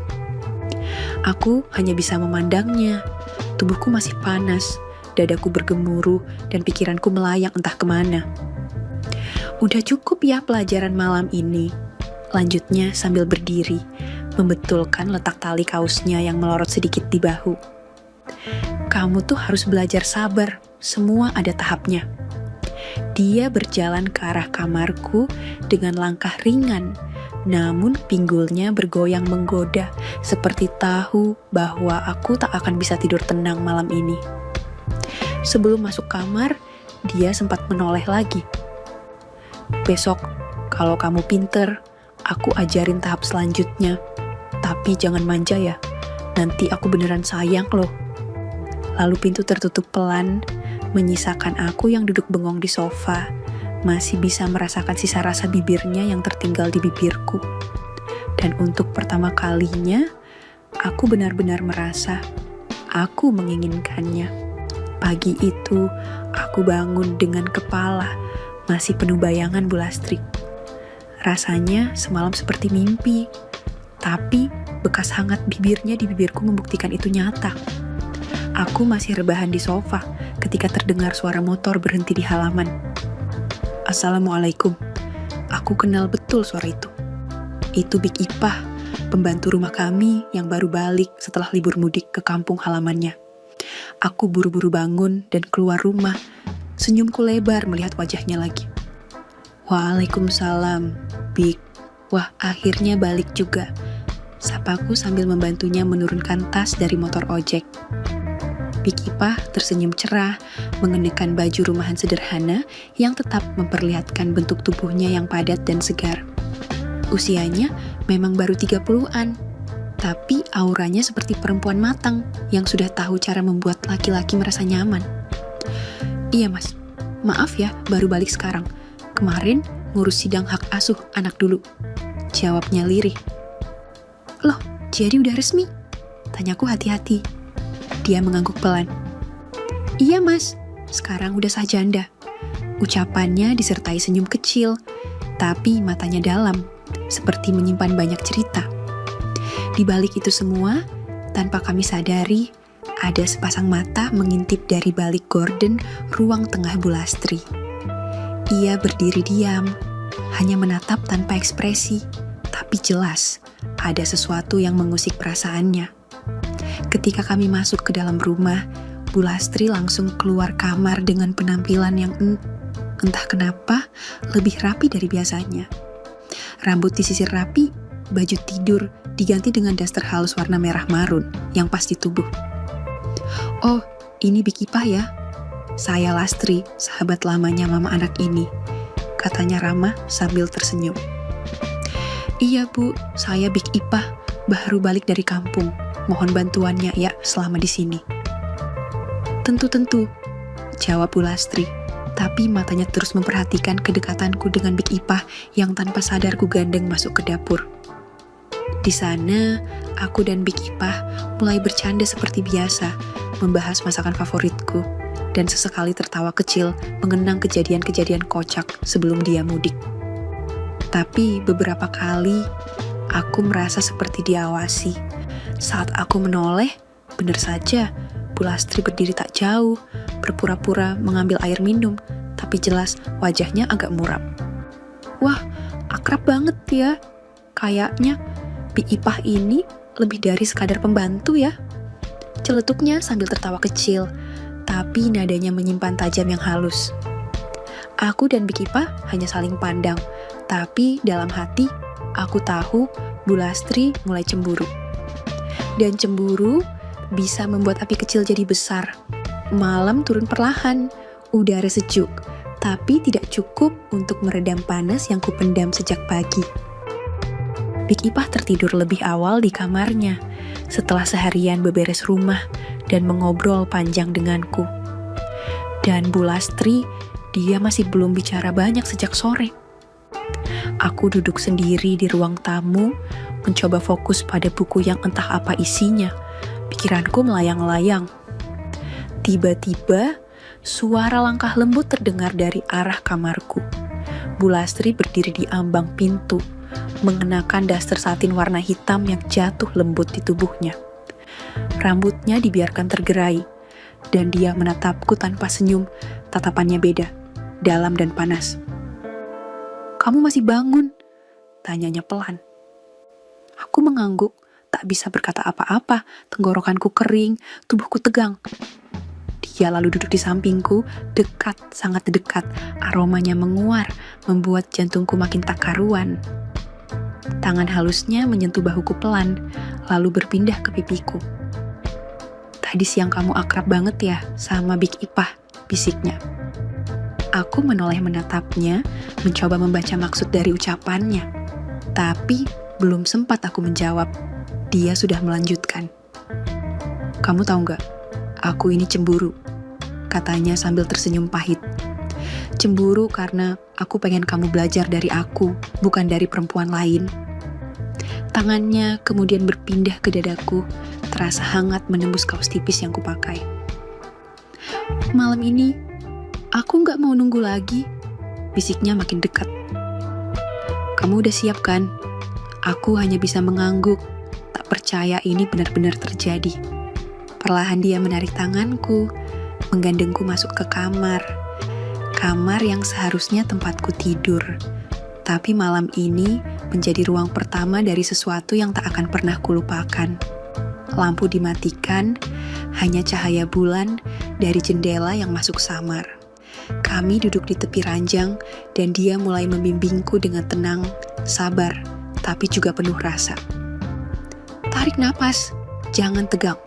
Aku hanya bisa memandangnya, Tubuhku masih panas, dadaku bergemuruh, dan pikiranku melayang entah kemana. Udah cukup ya pelajaran malam ini, lanjutnya sambil berdiri, membetulkan letak tali kaosnya yang melorot sedikit di bahu. Kamu tuh harus belajar sabar, semua ada tahapnya. Dia berjalan ke arah kamarku dengan langkah ringan, namun pinggulnya bergoyang menggoda, seperti tahu bahwa aku tak akan bisa tidur tenang malam ini. Sebelum masuk kamar, dia sempat menoleh lagi. Besok, kalau kamu pinter, aku ajarin tahap selanjutnya. Tapi jangan manja ya, nanti aku beneran sayang loh. Lalu pintu tertutup pelan, menyisakan aku yang duduk bengong di sofa, masih bisa merasakan sisa rasa bibirnya yang tertinggal di bibirku. Dan untuk pertama kalinya, aku benar-benar merasa aku menginginkannya. Pagi itu, aku bangun dengan kepala masih penuh bayangan Bu Lastri. Rasanya semalam seperti mimpi, tapi bekas hangat bibirnya di bibirku membuktikan itu nyata. Aku masih rebahan di sofa ketika terdengar suara motor berhenti di halaman. Assalamualaikum. Aku kenal betul suara itu. Itu Big Ipah, pembantu rumah kami yang baru balik setelah libur mudik ke kampung halamannya. Aku buru-buru bangun dan keluar rumah. Senyumku lebar melihat wajahnya lagi. Waalaikumsalam, Big. Wah, akhirnya balik juga. Sapaku sambil membantunya menurunkan tas dari motor ojek. Big Ipah tersenyum cerah, mengenakan baju rumahan sederhana yang tetap memperlihatkan bentuk tubuhnya yang padat dan segar. Usianya memang baru 30-an, tapi auranya seperti perempuan matang yang sudah tahu cara membuat laki-laki merasa nyaman. Iya mas, maaf ya baru balik sekarang. Kemarin ngurus sidang hak asuh anak dulu. Jawabnya lirih. Loh, jadi udah resmi? Tanyaku hati-hati. Dia mengangguk pelan. Iya mas, sekarang udah sah janda. Ucapannya disertai senyum kecil, tapi matanya dalam, seperti menyimpan banyak cerita. Di balik itu semua, tanpa kami sadari, ada sepasang mata mengintip dari balik gorden ruang tengah Bu Lastri. Ia berdiri diam, hanya menatap tanpa ekspresi, tapi jelas ada sesuatu yang mengusik perasaannya. Ketika kami masuk ke dalam rumah, Bu Lastri langsung keluar kamar dengan penampilan yang entah kenapa lebih rapi dari biasanya. Rambut disisir rapi, baju tidur diganti dengan daster halus warna merah marun yang pas di tubuh. Oh, ini Big Ipah ya? Saya Lastri, sahabat lamanya mama anak ini, katanya ramah sambil tersenyum. Iya Bu, saya Big Ipah, baru balik dari kampung. Mohon bantuannya ya selama di sini. Tentu-tentu, jawab Bu Lastri, tapi matanya terus memperhatikan kedekatanku dengan Big Ipah yang tanpa sadar ku gandeng masuk ke dapur. Di sana, aku dan Big Ipah mulai bercanda seperti biasa, membahas masakan favoritku, dan sesekali tertawa kecil mengenang kejadian-kejadian kocak sebelum dia mudik. Tapi beberapa kali, aku merasa seperti diawasi. Saat aku menoleh, benar saja, Bu Lastri berdiri tak jauh, berpura-pura mengambil air minum, tapi jelas wajahnya agak muram. Wah, akrab banget ya. Kayaknya Big Ipah ini lebih dari sekadar pembantu ya. Celetuknya sambil tertawa kecil, tapi nadanya menyimpan tajam yang halus. Aku dan Big Ipah hanya saling pandang, tapi dalam hati, aku tahu Bu Lastri mulai cemburu. Dan cemburu bisa membuat api kecil jadi besar. Malam turun perlahan, udara sejuk, tapi tidak cukup untuk meredam panas yang kupendam sejak pagi. Big Ipah tertidur lebih awal di kamarnya, setelah seharian beberes rumah dan mengobrol panjang denganku. Dan Bu Lastri, dia masih belum bicara banyak sejak sore. Aku duduk sendiri di ruang tamu, mencoba fokus pada buku yang entah apa isinya. Pikiranku melayang-layang. Tiba-tiba, suara langkah lembut terdengar dari arah kamarku. Bu Lastri berdiri di ambang pintu, mengenakan daster satin warna hitam yang jatuh lembut di tubuhnya. Rambutnya dibiarkan tergerai, dan dia menatapku tanpa senyum. Tatapannya beda, dalam dan panas. "Kamu masih bangun?" tanyanya pelan. Aku mengangguk, tak bisa berkata apa-apa. Tenggorokanku kering, tubuhku tegang. Dia lalu duduk di sampingku, dekat, sangat dekat. Aromanya menguar, membuat jantungku makin tak karuan. Tangan halusnya menyentuh bahuku pelan, lalu berpindah ke pipiku. "Tadi siang kamu akrab banget ya sama Big Ipah," bisiknya. Aku menoleh menatapnya, mencoba membaca maksud dari ucapannya. Tapi belum sempat aku menjawab, dia sudah melanjutkan. "Kamu tahu nggak, aku ini cemburu," katanya sambil tersenyum pahit. "Cemburu karena aku pengen kamu belajar dari aku, bukan dari perempuan lain." Tangannya kemudian berpindah ke dadaku, terasa hangat menembus kaos tipis yang kupakai. "Malam ini, aku nggak mau nunggu lagi," bisiknya makin dekat. "Kamu udah siap kan?" Aku hanya bisa mengangguk, tak percaya ini benar-benar terjadi. Perlahan dia menarik tanganku, menggandengku masuk ke kamar. Kamar yang seharusnya tempatku tidur. Tapi malam ini menjadi ruang pertama dari sesuatu yang tak akan pernah kulupakan. Lampu dimatikan, hanya cahaya bulan dari jendela yang masuk samar. Kami duduk di tepi ranjang dan dia mulai membimbingku dengan tenang, sabar, tapi juga penuh rasa. "Tarik napas, jangan tegang,"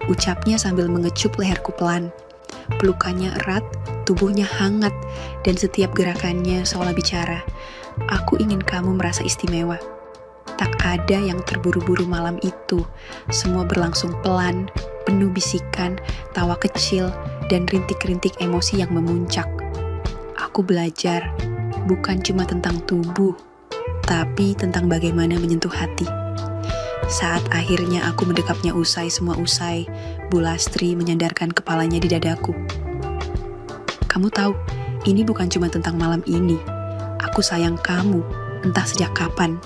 ucapnya sambil mengecup leherku pelan. Pelukannya erat, tubuhnya hangat, dan setiap gerakannya seolah bicara, "Aku ingin kamu merasa istimewa." Tak ada yang terburu-buru malam itu. Semua berlangsung pelan, penuh bisikan, tawa kecil, dan rintik-rintik emosi yang memuncak. Aku belajar, bukan cuma tentang tubuh, tapi tentang bagaimana menyentuh hati. Saat akhirnya aku mendekapnya semua usai, Bu Lastri menyandarkan kepalanya di dadaku. "Kamu tahu, ini bukan cuma tentang malam ini. Aku sayang kamu, entah sejak kapan."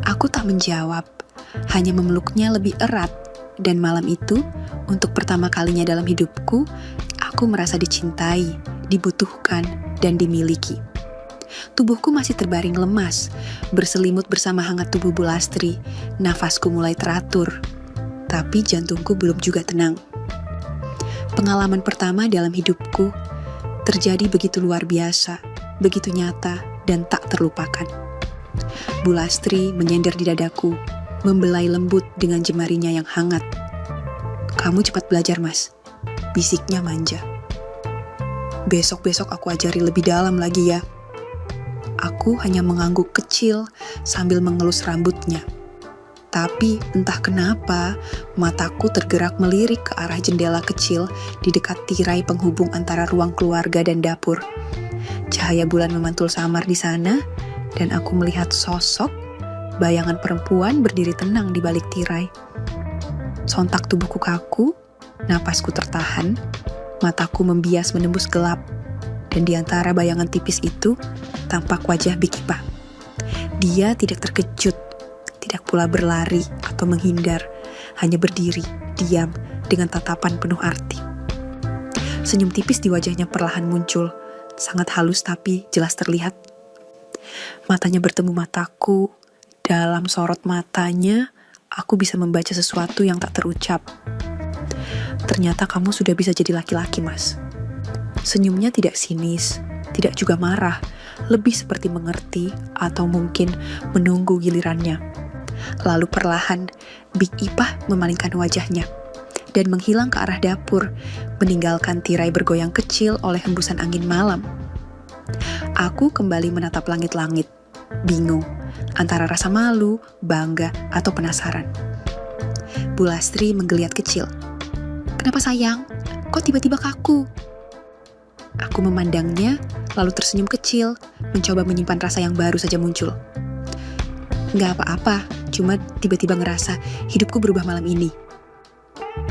Aku tak menjawab, hanya memeluknya lebih erat. Dan malam itu, untuk pertama kalinya dalam hidupku, aku merasa dicintai, dibutuhkan, dan dimiliki. Tubuhku masih terbaring lemas, berselimut bersama hangat tubuh Bu Lastri. Nafasku mulai teratur, tapi jantungku belum juga tenang. Pengalaman pertama dalam hidupku terjadi begitu luar biasa, begitu nyata, dan tak terlupakan. Bu Lastri menyender di dadaku, membelai lembut dengan jemarinya yang hangat. "Kamu cepat belajar, Mas," bisiknya manja. "Besok-besok aku ajari lebih dalam lagi ya." Aku hanya mengangguk kecil sambil mengelus rambutnya. Tapi entah kenapa, mataku tergerak melirik ke arah jendela kecil di dekat tirai penghubung antara ruang keluarga dan dapur. Cahaya bulan memantul samar di sana, dan aku melihat sosok, bayangan perempuan berdiri tenang di balik tirai. Sontak tubuhku kaku, napasku tertahan, mataku membias menembus gelap, dan di antara bayangan tipis itu, tampak wajah Big Ipah. Dia tidak terkejut, tidak pula berlari atau menghindar, hanya berdiri, diam, dengan tatapan penuh arti. Senyum tipis di wajahnya perlahan muncul, sangat halus tapi jelas terlihat. Matanya bertemu mataku, dalam sorot matanya, aku bisa membaca sesuatu yang tak terucap. "Ternyata kamu sudah bisa jadi laki-laki, Mas." Senyumnya tidak sinis, tidak juga marah, lebih seperti mengerti atau mungkin menunggu gilirannya. Lalu perlahan, Big Ipah memalingkan wajahnya dan menghilang ke arah dapur, meninggalkan tirai bergoyang kecil oleh hembusan angin malam. Aku kembali menatap langit-langit, bingung antara rasa malu, bangga, atau penasaran. Bu Lastri menggeliat kecil. "Kenapa sayang? Kok tiba-tiba kaku?" Aku memandangnya, lalu tersenyum kecil, mencoba menyimpan rasa yang baru saja muncul. "Nggak apa-apa, cuma tiba-tiba ngerasa hidupku berubah malam ini."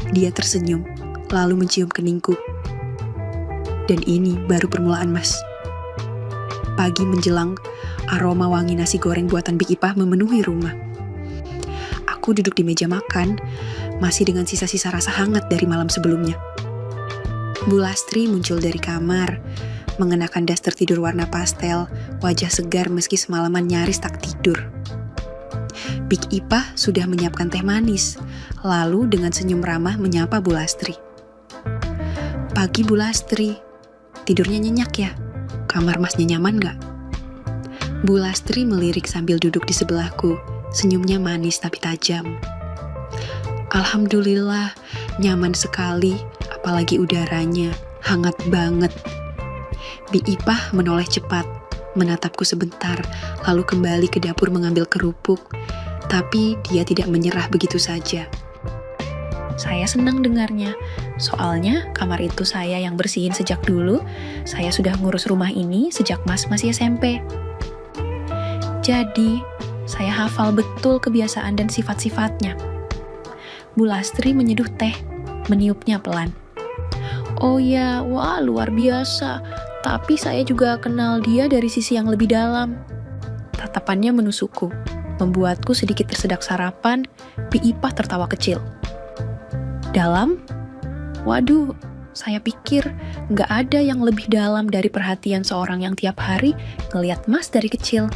Dia tersenyum, lalu mencium keningku. "Dan ini baru permulaan, Mas." Pagi menjelang, aroma wangi nasi goreng buatan Big Ipah memenuhi rumah. Aku duduk di meja makan, masih dengan sisa-sisa rasa hangat dari malam sebelumnya. Bu Lastri muncul dari kamar, mengenakan daster tidur warna pastel, wajah segar meski semalaman nyaris tak tidur. Big Ipah sudah menyiapkan teh manis, lalu dengan senyum ramah menyapa Bu Lastri. "Pagi Bu Lastri, tidurnya nyenyak ya? Kamar masnya nyaman gak?" Bu Lastri melirik sambil duduk di sebelahku, senyumnya manis tapi tajam. "Alhamdulillah, nyaman sekali, apalagi udaranya, hangat banget." Big Ipah menoleh cepat, menatapku sebentar, lalu kembali ke dapur mengambil kerupuk, tapi dia tidak menyerah begitu saja. Saya senang dengarnya, soalnya kamar itu saya yang bersihin sejak dulu. Saya sudah ngurus rumah ini sejak Mas masih SMP. Jadi, saya hafal betul kebiasaan dan sifat-sifatnya. Bu Lastri menyeduh teh, meniupnya pelan. "Oh ya, wah luar biasa. Tapi saya juga kenal dia dari sisi yang lebih dalam." Tatapannya menusukku, membuatku sedikit tersedak sarapan. Big Ipah tertawa kecil. "Dalam? Waduh, saya pikir nggak ada yang lebih dalam dari perhatian seorang yang tiap hari ngeliat Mas dari kecil.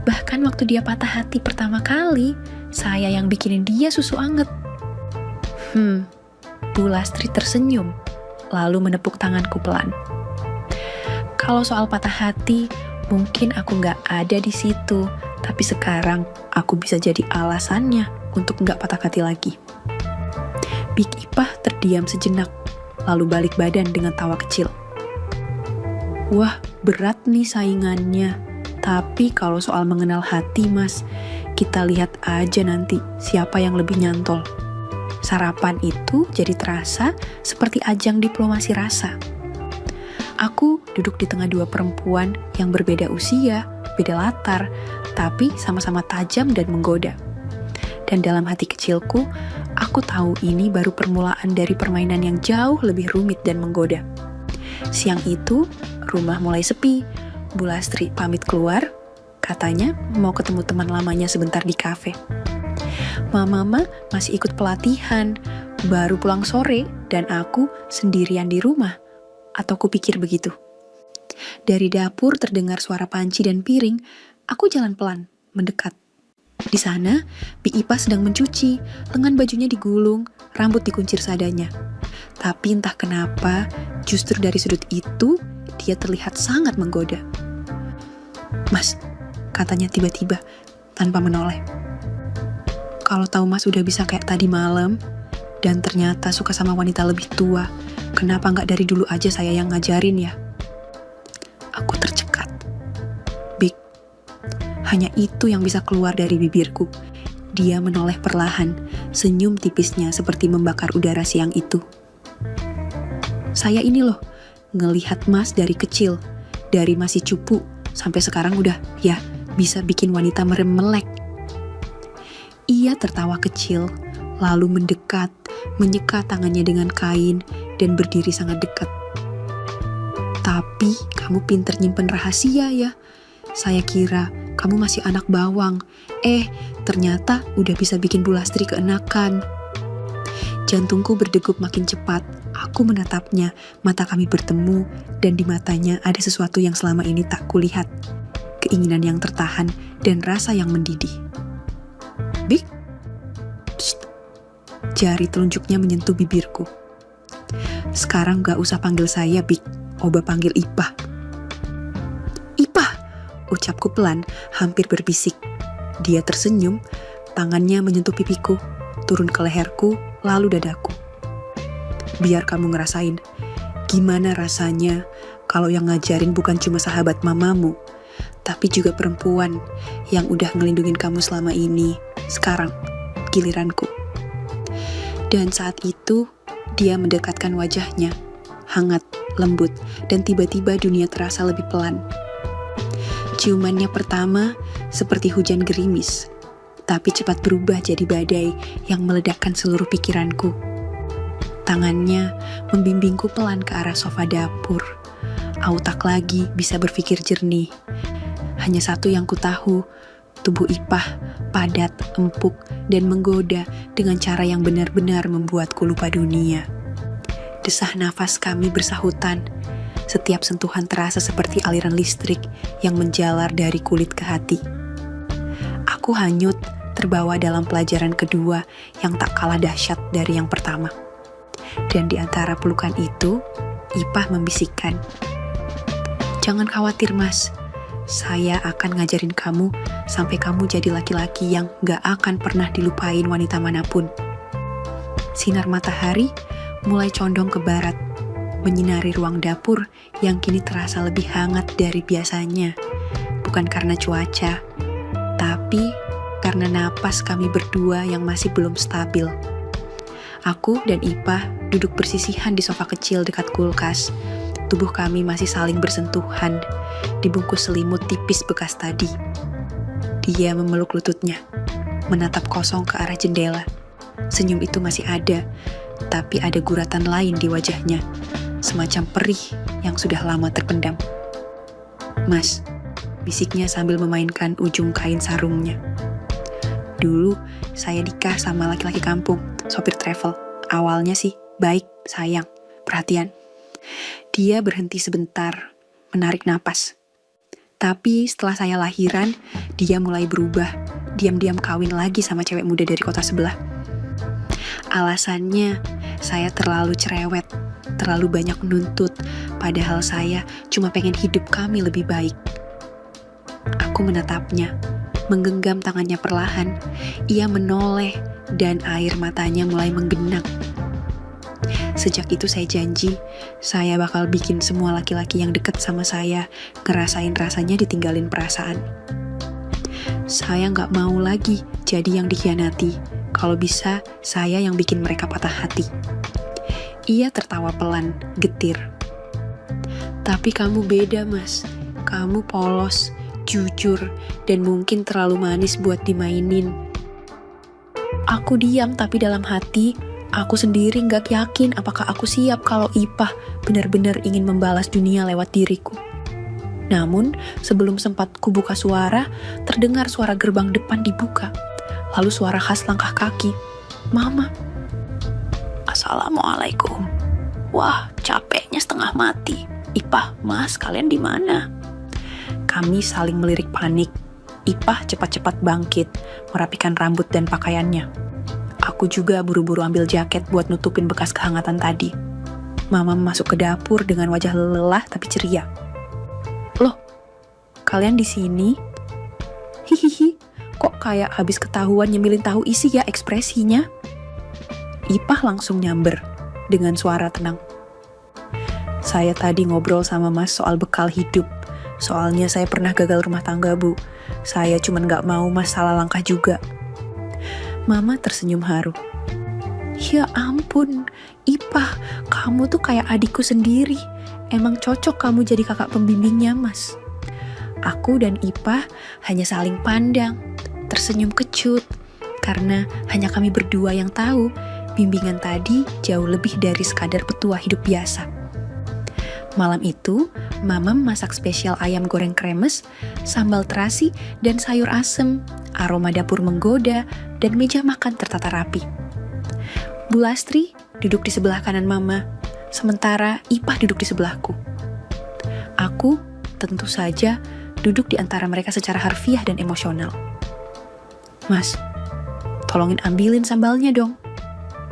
Bahkan waktu dia patah hati pertama kali, saya yang bikinin dia susu anget." Bu Lastri tersenyum, lalu menepuk tanganku pelan. "Kalau soal patah hati, mungkin aku nggak ada di situ, tapi sekarang aku bisa jadi alasannya untuk nggak patah hati lagi." Big Ipah terdiam sejenak, lalu balik badan dengan tawa kecil. "Wah, berat nih saingannya. Tapi kalau soal mengenal hati, Mas, kita lihat aja nanti siapa yang lebih nyantol." Sarapan itu jadi terasa seperti ajang diplomasi rasa. Aku duduk di tengah dua perempuan yang berbeda usia, beda latar, tapi sama-sama tajam dan menggoda. Dan dalam hati kecilku, aku tahu ini baru permulaan dari permainan yang jauh lebih rumit dan menggoda. Siang itu, rumah mulai sepi. Bu Lastri pamit keluar, katanya mau ketemu teman lamanya sebentar di kafe. Mama masih ikut pelatihan, baru pulang sore, dan aku sendirian di rumah. Atau kupikir begitu. Dari dapur terdengar suara panci dan piring, aku jalan pelan, mendekat. Di sana, Big Ipah sedang mencuci, lengan bajunya digulung, rambut dikuncir seadanya. Tapi entah kenapa, justru dari sudut itu, dia terlihat sangat menggoda. "Mas," katanya tiba-tiba, tanpa menoleh. "Kalau tahu Mas udah bisa kayak tadi malam, dan ternyata suka sama wanita lebih tua, kenapa nggak dari dulu aja saya yang ngajarin ya?" Aku tercekat. "Big," hanya itu yang bisa keluar dari bibirku. Dia menoleh perlahan, senyum tipisnya seperti membakar udara siang itu. "Saya ini loh, ngelihat Mas dari kecil, dari masih cupu, sampai sekarang udah, ya, bisa bikin wanita merem melek." Ia tertawa kecil, lalu mendekat, menyekat tangannya dengan kain, dan berdiri sangat dekat. "Tapi kamu pinter nyimpen rahasia ya. Saya kira kamu masih anak bawang. Ternyata udah bisa bikin Bu Lastri keenakan." Jantungku berdegup makin cepat. Aku menatapnya, mata kami bertemu, dan di matanya ada sesuatu yang selama ini tak kulihat. Keinginan yang tertahan dan rasa yang mendidih. "Big?" Psst. Jari telunjuknya menyentuh bibirku. "Sekarang gak usah panggil saya Big, Oba panggil Ipah." "Ipah," ucapku pelan, hampir berbisik. Dia tersenyum, tangannya menyentuh pipiku, turun ke leherku, lalu dadaku. "Biar kamu ngerasain, gimana rasanya kalau yang ngajarin bukan cuma sahabat mamamu, tapi juga perempuan yang udah ngelindungin kamu selama ini. Sekarang, giliranku." Dan saat itu, dia mendekatkan wajahnya, hangat, lembut, dan tiba-tiba dunia terasa lebih pelan. Ciumannya pertama seperti hujan gerimis, tapi cepat berubah jadi badai yang meledakkan seluruh pikiranku. Tangannya membimbingku pelan ke arah sofa dapur. Aku tak lagi bisa berpikir jernih. Hanya satu yang ku tahu, Tubuh Ipah padat, empuk, dan menggoda dengan cara yang benar-benar membuatku lupa dunia. Desah nafas kami bersahutan. Setiap sentuhan terasa seperti aliran listrik yang menjalar dari kulit ke hati. Aku hanyut, terbawa dalam pelajaran kedua yang tak kalah dahsyat dari yang pertama. Dan di antara pelukan itu, Ipah membisikkan, "Jangan khawatir, Mas. Saya akan ngajarin kamu sampai kamu jadi laki-laki yang gak akan pernah dilupain wanita manapun." Sinar matahari mulai condong ke barat, menyinari ruang dapur yang kini terasa lebih hangat dari biasanya. Bukan karena cuaca, tapi karena napas kami berdua yang masih belum stabil. Aku dan Ipah duduk bersisihan di sofa kecil dekat kulkas. Tubuh kami masih saling bersentuhan, dibungkus selimut tipis bekas tadi. Dia memeluk lututnya, menatap kosong ke arah jendela. Senyum itu masih ada, tapi ada guratan lain di wajahnya, semacam perih yang sudah lama terpendam. "Mas," bisiknya sambil memainkan ujung kain sarungnya. "Dulu saya nikah sama laki-laki kampung, sopir travel. Awalnya sih baik, sayang, perhatian." Dia berhenti sebentar, menarik napas. Tapi setelah saya lahiran, dia mulai berubah, diam-diam kawin lagi sama cewek muda dari kota sebelah. Alasannya, saya terlalu cerewet, terlalu banyak menuntut, padahal saya cuma pengen hidup kami lebih baik. Aku menatapnya, menggenggam tangannya perlahan. Ia menoleh dan air matanya mulai menggenang. Sejak itu saya janji, saya bakal bikin semua laki-laki yang dekat sama saya ngerasain rasanya ditinggalin perasaan. Saya gak mau lagi jadi yang dikhianati. Kalau bisa, saya yang bikin mereka patah hati. Ia tertawa pelan, getir. "Tapi kamu beda, Mas. Kamu polos, jujur, dan mungkin terlalu manis buat dimainin." Aku diam, tapi dalam hati, aku sendiri gak yakin apakah aku siap kalau Ipah benar-benar ingin membalas dunia lewat diriku. Namun, sebelum sempat kubuka suara, terdengar suara gerbang depan dibuka. Lalu suara khas langkah kaki. "Mama." "Assalamualaikum." Wah, capeknya setengah mati. "Ipah, Mas, kalian di mana?" Kami saling melirik panik. Ipah cepat-cepat bangkit, merapikan rambut dan pakaiannya. Aku juga buru-buru ambil jaket buat nutupin bekas kehangatan tadi. Mama masuk ke dapur dengan wajah lelah tapi ceria. "Loh, kalian di sini?" "Hihihi, kok kayak habis ketahuan nyemilin tahu isi ya ekspresinya?" Ipah langsung nyamber dengan suara tenang. "Saya tadi ngobrol sama Mas soal bekal hidup. Soalnya saya pernah gagal rumah tangga, Bu. Saya cuman gak mau Mas salah langkah juga." Mama tersenyum haru. "Ya ampun, Ipah, kamu tuh kayak adikku sendiri. Emang cocok kamu jadi kakak pembimbingnya, Mas." Aku dan Ipah hanya saling pandang, tersenyum kecut, karena hanya kami berdua yang tahu bimbingan tadi jauh lebih dari sekadar petua hidup biasa. Malam itu, Mama masak spesial ayam goreng kremes, sambal terasi, dan sayur asem. Aroma dapur menggoda, dan meja makan tertata rapi. Bu Lastri duduk di sebelah kanan Mama, sementara Ipah duduk di sebelahku. Aku, tentu saja, duduk di antara mereka secara harfiah dan emosional. "Mas, tolongin ambilin sambalnya dong.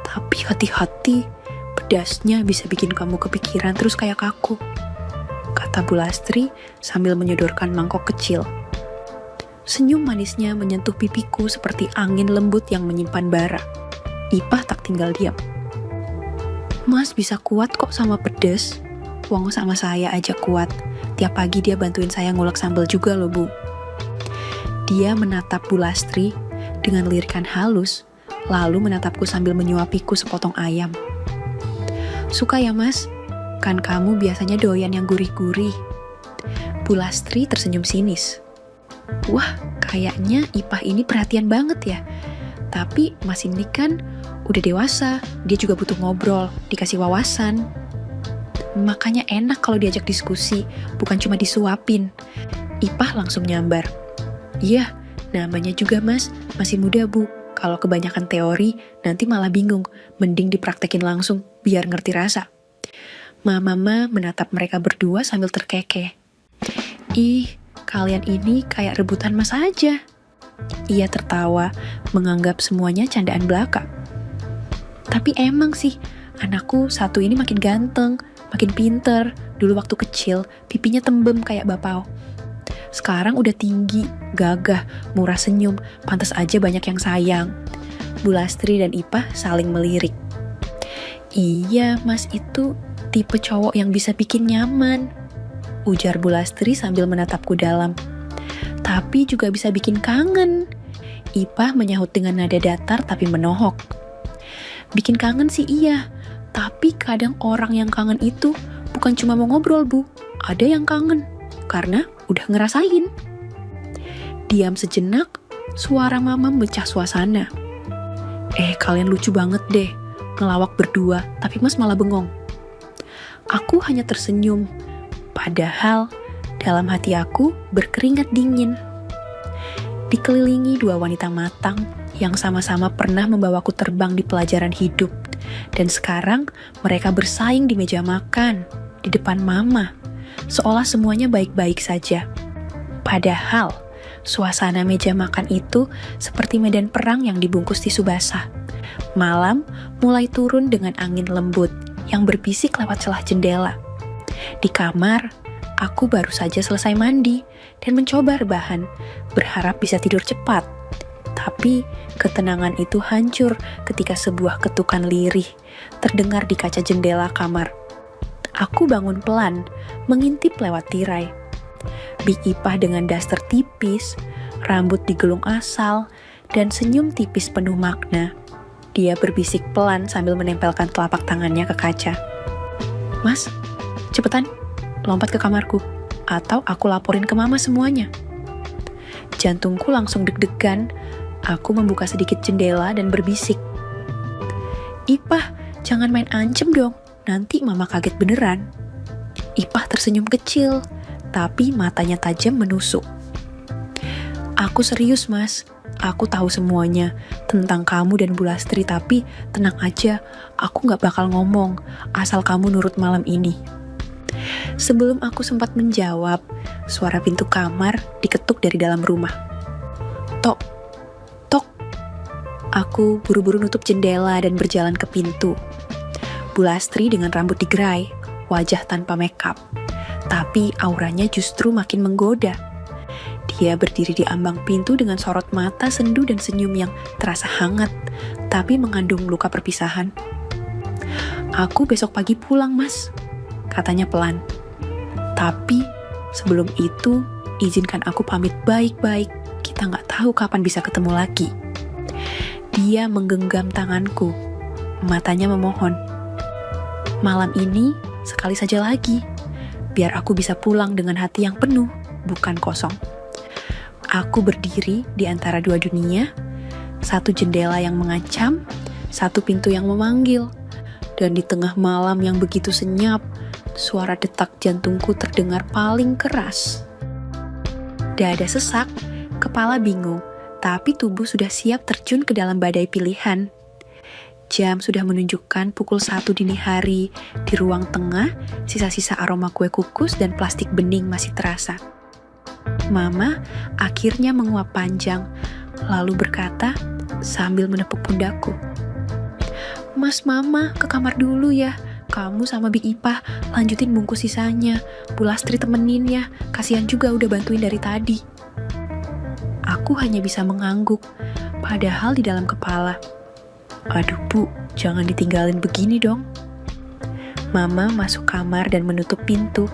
Tapi hati-hati, pedasnya bisa bikin kamu kepikiran terus kayak aku," kata Bu Lastri sambil menyodorkan mangkok kecil. Senyum manisnya menyentuh pipiku seperti angin lembut yang menyimpan bara. Ipah tak tinggal diam. "Mas bisa kuat kok sama pedes. Wong sama saya aja kuat. Tiap pagi dia bantuin saya ngulek sambal juga loh, Bu." Dia menatap Bu Lastri dengan lirikan halus, lalu menatapku sambil menyuapiku sepotong ayam. "Suka ya, Mas? Kan kamu biasanya doyan yang gurih-gurih." Bu Lastri tersenyum sinis. Wah, kayaknya Ipah ini perhatian banget ya. Tapi Mas ini kan udah dewasa, dia juga butuh ngobrol, dikasih wawasan. Makanya enak kalau diajak diskusi, bukan cuma disuapin. Ipah langsung nyambar. "Iya, Namanya juga mas, masih muda bu. Kalau kebanyakan teori, nanti malah bingung. Mending dipraktekin langsung, biar ngerti rasa. Mama menatap mereka berdua sambil terkekeh. Ih, kalian ini kayak rebutan mas aja. Ia tertawa, menganggap semuanya candaan belaka. Tapi emang sih, anakku satu ini makin ganteng, makin pinter. Dulu waktu kecil, pipinya tembem kayak bapau. Sekarang udah tinggi, gagah, murah senyum, pantas aja banyak yang sayang. Bu Lastri dan Ipah saling melirik. Iya, mas itu tipe cowok yang bisa bikin nyaman, ujar Bu Lastri sambil menatapku dalam. Tapi juga bisa bikin kangen. Ipah menyahut dengan nada datar tapi menohok. Bikin kangen sih iya, tapi kadang orang yang kangen itu bukan cuma mau ngobrol bu, ada yang kangen karena udah ngerasain. Diam sejenak, suara mama memecah suasana. Kalian lucu banget deh, ngelawak berdua, tapi mas malah bengong. Aku hanya tersenyum, padahal dalam hati aku berkeringat dingin. Dikelilingi dua wanita matang yang sama-sama pernah membawaku terbang di pelajaran hidup. Dan sekarang mereka bersaing di meja makan, di depan mama. Seolah semuanya baik-baik saja. Padahal, suasana meja makan itu seperti medan perang yang dibungkus tisu basah. Malam mulai turun dengan angin lembut yang berbisik lewat celah jendela. Di kamar, aku baru saja selesai mandi dan mencoba rebahan, berharap bisa tidur cepat. Tapi ketenangan itu hancur ketika sebuah ketukan lirih terdengar di kaca jendela kamar. Aku bangun pelan, mengintip lewat tirai. Big Ipah dengan daster tipis, rambut digelung asal, dan senyum tipis penuh makna. Dia berbisik pelan sambil menempelkan telapak tangannya ke kaca. Mas, cepetan, lompat ke kamarku, atau aku laporin ke mama semuanya. Jantungku langsung deg-degan, aku membuka sedikit jendela dan berbisik. Ipah, jangan main ancem dong, nanti mama kaget beneran. Ipah tersenyum kecil, tapi matanya tajam menusuk. Aku serius mas, aku tahu semuanya tentang kamu dan Bu Lastri, tapi tenang aja, aku gak bakal ngomong, asal kamu nurut malam ini. Sebelum aku sempat menjawab, suara pintu kamar diketuk dari dalam rumah. Tok, tok. Aku buru-buru nutup jendela dan berjalan ke pintu. Bu Lastri dengan rambut digerai, wajah tanpa makeup, tapi auranya justru makin menggoda. Dia berdiri di ambang pintu dengan sorot mata sendu dan senyum yang terasa hangat, tapi mengandung luka perpisahan. Aku besok pagi pulang, mas, katanya pelan. Tapi sebelum itu, izinkan aku pamit baik-baik. Kita nggak tahu kapan bisa ketemu lagi. Dia menggenggam tanganku, matanya memohon. Malam ini, sekali saja lagi, biar aku bisa pulang dengan hati yang penuh, bukan kosong. Aku berdiri di antara dua dunia, satu jendela yang mengancam, satu pintu yang memanggil, dan di tengah malam yang begitu senyap, suara detak jantungku terdengar paling keras. Dada sesak, kepala bingung, tapi tubuh sudah siap terjun ke dalam badai pilihan. Jam sudah menunjukkan pukul 1 dini hari. Di ruang tengah, sisa-sisa aroma kue kukus dan plastik bening masih terasa. Mama akhirnya menguap panjang, lalu berkata sambil menepuk pundakku. Mas mama, ke kamar dulu ya. Kamu sama Big Ipah lanjutin bungkus sisanya. Bu Lastri temenin ya, kasihan juga udah bantuin dari tadi. Aku hanya bisa mengangguk, padahal di dalam kepala, aduh bu, jangan ditinggalin begini dong. Mama masuk kamar dan menutup pintu.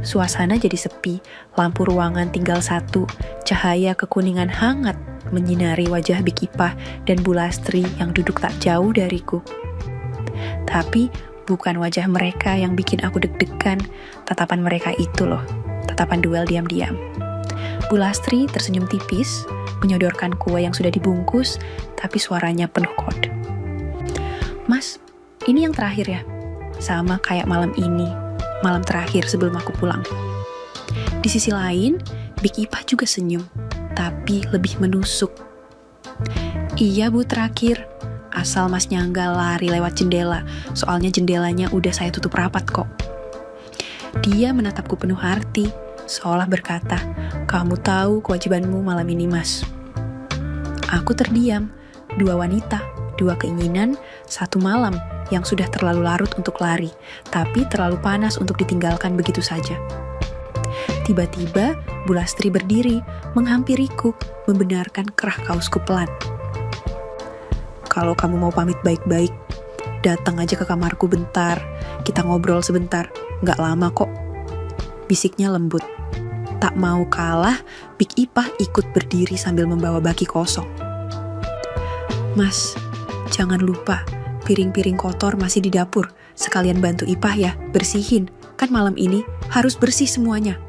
Suasana jadi sepi, lampu ruangan tinggal satu, cahaya kekuningan hangat menyinari wajah Big Ipah dan Bu Lastri yang duduk tak jauh dariku. Tapi bukan wajah mereka yang bikin aku deg-degan, tatapan mereka itu loh, tatapan duel diam-diam. Bu Lastri tersenyum tipis, menyodorkan kue yang sudah dibungkus, tapi suaranya penuh kode. Mas, ini yang terakhir ya? Sama kayak malam ini, malam terakhir sebelum aku pulang. Di sisi lain, Big Ipah juga senyum. tapi lebih menusuk. Iya Bu, terakhir. Asal Mas Nyangga lari lewat jendela, soalnya jendelanya udah saya tutup rapat kok. Dia menatapku penuh arti, seolah berkata, kamu tahu kewajibanmu malam ini, Mas. Aku terdiam, 2 wanita, 2 keinginan, 1 malam yang sudah terlalu larut untuk lari, tapi terlalu panas untuk ditinggalkan begitu saja. Tiba-tiba, Bu Lastri berdiri, menghampiriku, membenarkan kerah kausku pelan. Kalau kamu mau pamit baik-baik, datang aja ke kamarku bentar, kita ngobrol sebentar, nggak lama kok. Bisiknya lembut. Tak mau kalah, Big Ipah ikut berdiri sambil membawa baki kosong. Mas, jangan lupa, piring-piring kotor masih di dapur. Sekalian bantu Ipah ya, bersihin. Kan malam ini harus bersih semuanya.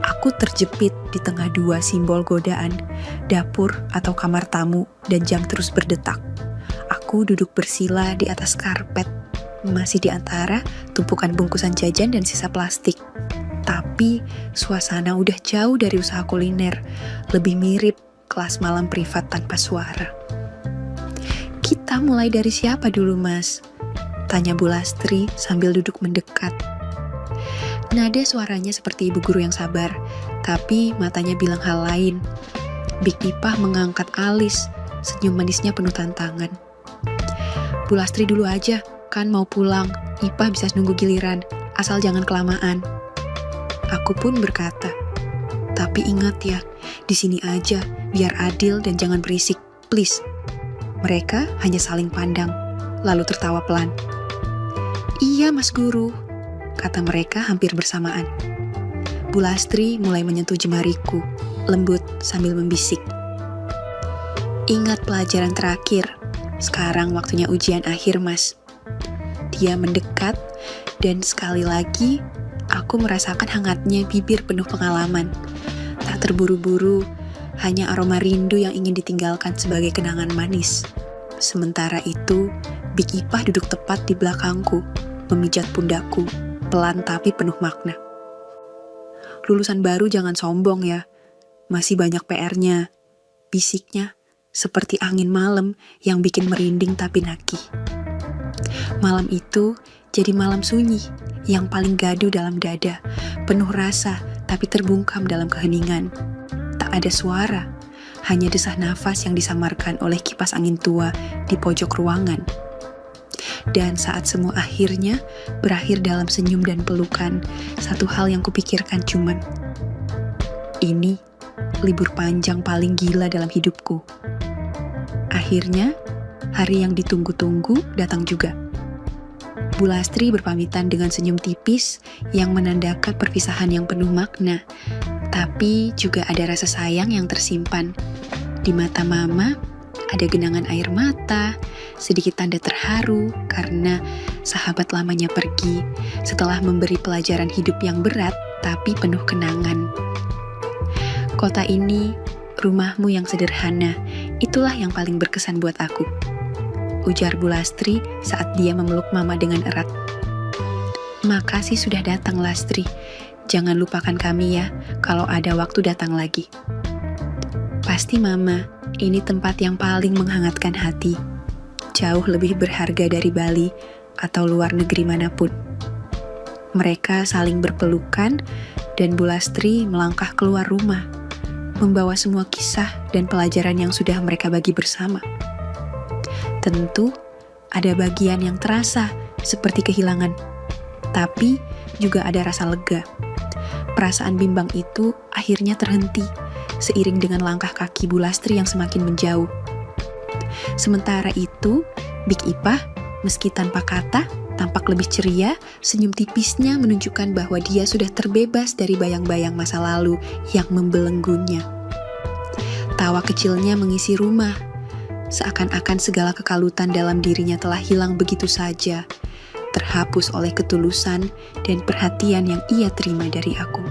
Aku terjepit di tengah 2 simbol godaan, dapur atau kamar tamu, dan jam terus berdetak. Aku duduk bersila di atas karpet, masih di antara tumpukan bungkusan jajan dan sisa plastik. Tapi suasana udah jauh dari usaha kuliner, lebih mirip kelas malam privat tanpa suara. Kita mulai dari siapa dulu, Mas? Tanya Bu Lastri sambil duduk mendekat. Nada suaranya seperti ibu guru yang sabar, tapi matanya bilang hal lain. Big Ipah mengangkat alis, senyum manisnya penuh tantangan. Bu Lastri dulu aja, kan mau pulang. Ipah bisa nunggu giliran, asal jangan kelamaan. Aku pun berkata, tapi ingat ya, di sini aja, biar adil dan jangan berisik, please. Mereka hanya saling pandang, lalu tertawa pelan. Iya, Mas Guru, kata mereka hampir bersamaan. Bu Lastri mulai menyentuh jemariku, lembut sambil membisik. Ingat pelajaran terakhir, sekarang waktunya ujian akhir, Mas. Dia mendekat, dan sekali lagi, aku merasakan hangatnya bibir penuh pengalaman. Tak terburu-buru, hanya aroma rindu yang ingin ditinggalkan sebagai kenangan manis. Sementara itu, Big Ipah duduk tepat di belakangku, memijat pundakku, pelan tapi penuh makna. Lulusan baru jangan sombong ya, masih banyak PR-nya, bisiknya seperti angin malam yang bikin merinding tapi nagih. Malam itu jadi malam sunyi, yang paling gaduh dalam dada, penuh rasa tapi terbungkam dalam keheningan. Tak ada suara, hanya desah nafas yang disamarkan oleh kipas angin tua di pojok ruangan. Dan saat semua akhirnya berakhir dalam senyum dan pelukan, satu hal yang kupikirkan cuman, ini libur panjang paling gila dalam hidupku. Akhirnya, hari yang ditunggu-tunggu datang juga. Bu Lastri berpamitan dengan senyum tipis yang menandakan perpisahan yang penuh makna, tapi juga ada rasa sayang yang tersimpan. Di mata Mama, ada genangan air mata, sedikit tanda terharu karena sahabat lamanya pergi setelah memberi pelajaran hidup yang berat tapi penuh kenangan. Kota ini, rumahmu yang sederhana, itulah yang paling berkesan buat aku, ujar Bu Lastri saat dia memeluk Mama dengan erat. Makasih sudah datang, Lastri. Jangan lupakan kami ya, kalau ada waktu datang lagi. Pasti Mama, ini tempat yang paling menghangatkan hati. Jauh lebih berharga dari Bali atau luar negeri manapun. Mereka saling berpelukan dan Bu Lastri melangkah keluar rumah, membawa semua kisah dan pelajaran yang sudah mereka bagi bersama. Tentu, ada bagian yang terasa seperti kehilangan, tapi juga ada rasa lega. Perasaan bimbang itu akhirnya terhenti, seiring dengan langkah kaki Bu Lastri yang semakin menjauh. Sementara itu, Big Ipah, meski tanpa kata, tampak lebih ceria, senyum tipisnya menunjukkan bahwa dia sudah terbebas dari bayang-bayang masa lalu yang membelenggunya. Tawa kecilnya mengisi rumah, seakan-akan segala kekalutan dalam dirinya telah hilang begitu saja, terhapus oleh ketulusan dan perhatian yang ia terima dari aku.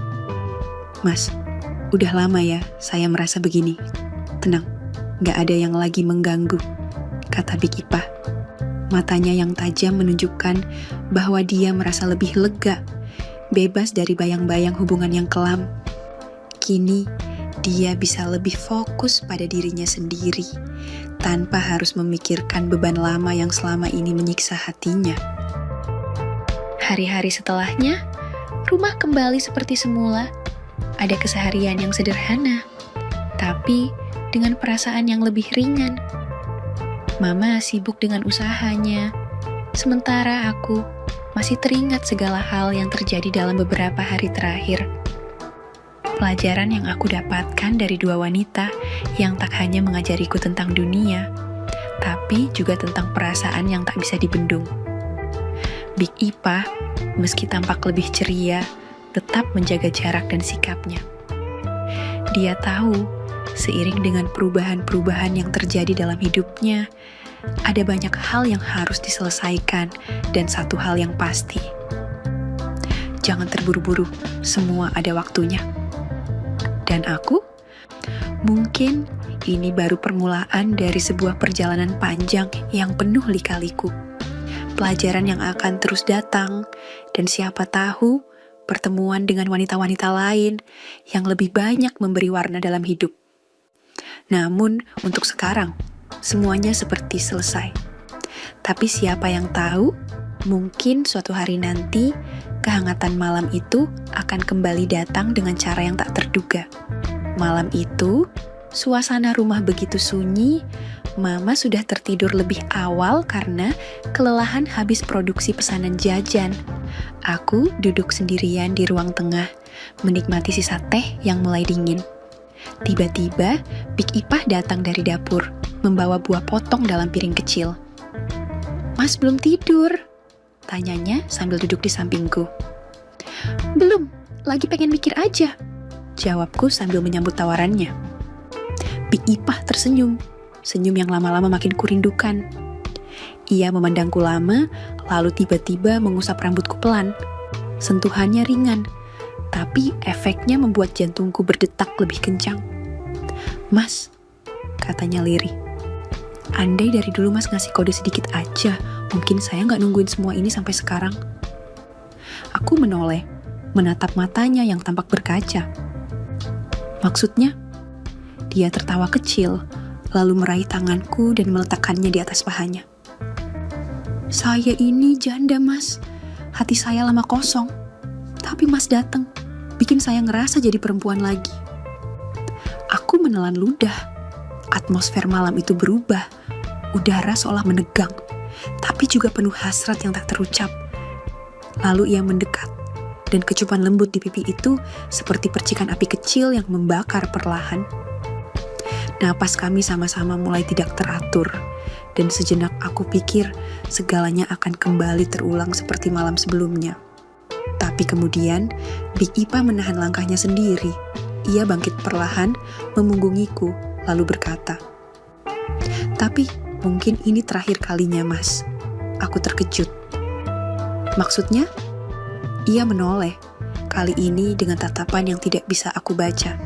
Mas, udah lama ya saya merasa begini. Tenang, gak ada yang lagi mengganggu, kata Big Ipah. Matanya yang tajam menunjukkan bahwa dia merasa lebih lega, bebas dari bayang-bayang hubungan yang kelam. Kini, dia bisa lebih fokus pada dirinya sendiri, tanpa harus memikirkan beban lama yang selama ini menyiksa hatinya. Hari-hari setelahnya, rumah kembali seperti semula. Ada keseharian yang sederhana, tapi dengan perasaan yang lebih ringan. Mama sibuk dengan usahanya, sementara aku masih teringat segala hal yang terjadi dalam beberapa hari terakhir. Pelajaran yang aku dapatkan dari dua wanita yang tak hanya mengajariku tentang dunia, tapi juga tentang perasaan yang tak bisa dibendung. Big Ipa, meski tampak lebih ceria, tetap menjaga jarak dan sikapnya. Dia tahu, seiring dengan perubahan-perubahan yang terjadi dalam hidupnya, ada banyak hal yang harus diselesaikan dan satu hal yang pasti. Jangan terburu-buru, semua ada waktunya. Dan aku, mungkin ini baru permulaan dari sebuah perjalanan panjang yang penuh lika-liku. Pelajaran yang akan terus datang, dan siapa tahu pertemuan dengan wanita-wanita lain yang lebih banyak memberi warna dalam hidup. Namun, untuk sekarang, semuanya seperti selesai. Tapi siapa yang tahu, mungkin suatu hari nanti, kehangatan malam itu akan kembali datang dengan cara yang tak terduga. Malam itu, suasana rumah begitu sunyi, Mama sudah tertidur lebih awal karena kelelahan habis produksi pesanan jajan. Aku duduk sendirian di ruang tengah, menikmati sisa teh yang mulai dingin. Tiba-tiba, Big Ipah datang dari dapur, membawa buah potong dalam piring kecil. "Mas belum tidur?" tanyanya sambil duduk di sampingku. "Belum, lagi pengen mikir aja," jawabku sambil menyambut tawarannya. Big Ipah tersenyum, senyum yang lama-lama makin kurindukan. Ia memandangku lama, lalu tiba-tiba mengusap rambutku pelan. Sentuhannya ringan, tapi efeknya membuat jantungku berdetak lebih kencang. "Mas," katanya lirih, "andai dari dulu Mas ngasih kode sedikit aja, mungkin saya nggak nungguin semua ini sampai sekarang." Aku menoleh, menatap matanya yang tampak berkaca. "Maksudnya?" Dia tertawa kecil, lalu meraih tanganku dan meletakkannya di atas pahanya. "Saya ini janda, Mas. Hati saya lama kosong. Tapi Mas datang, bikin saya ngerasa jadi perempuan lagi." Aku menelan ludah. Atmosfer malam itu berubah. Udara seolah menegang, tapi juga penuh hasrat yang tak terucap. Lalu ia mendekat, dan kecupan lembut di pipi itu seperti percikan api kecil yang membakar perlahan. Napas kami sama-sama mulai tidak teratur, dan sejenak aku pikir segalanya akan kembali terulang seperti malam sebelumnya. Tapi kemudian, Big Ipa menahan langkahnya sendiri. Ia bangkit perlahan, memunggungiku, lalu berkata, "Tapi mungkin ini terakhir kalinya, Mas." Aku terkejut. "Maksudnya?" Ia menoleh, kali ini dengan tatapan yang tidak bisa aku baca.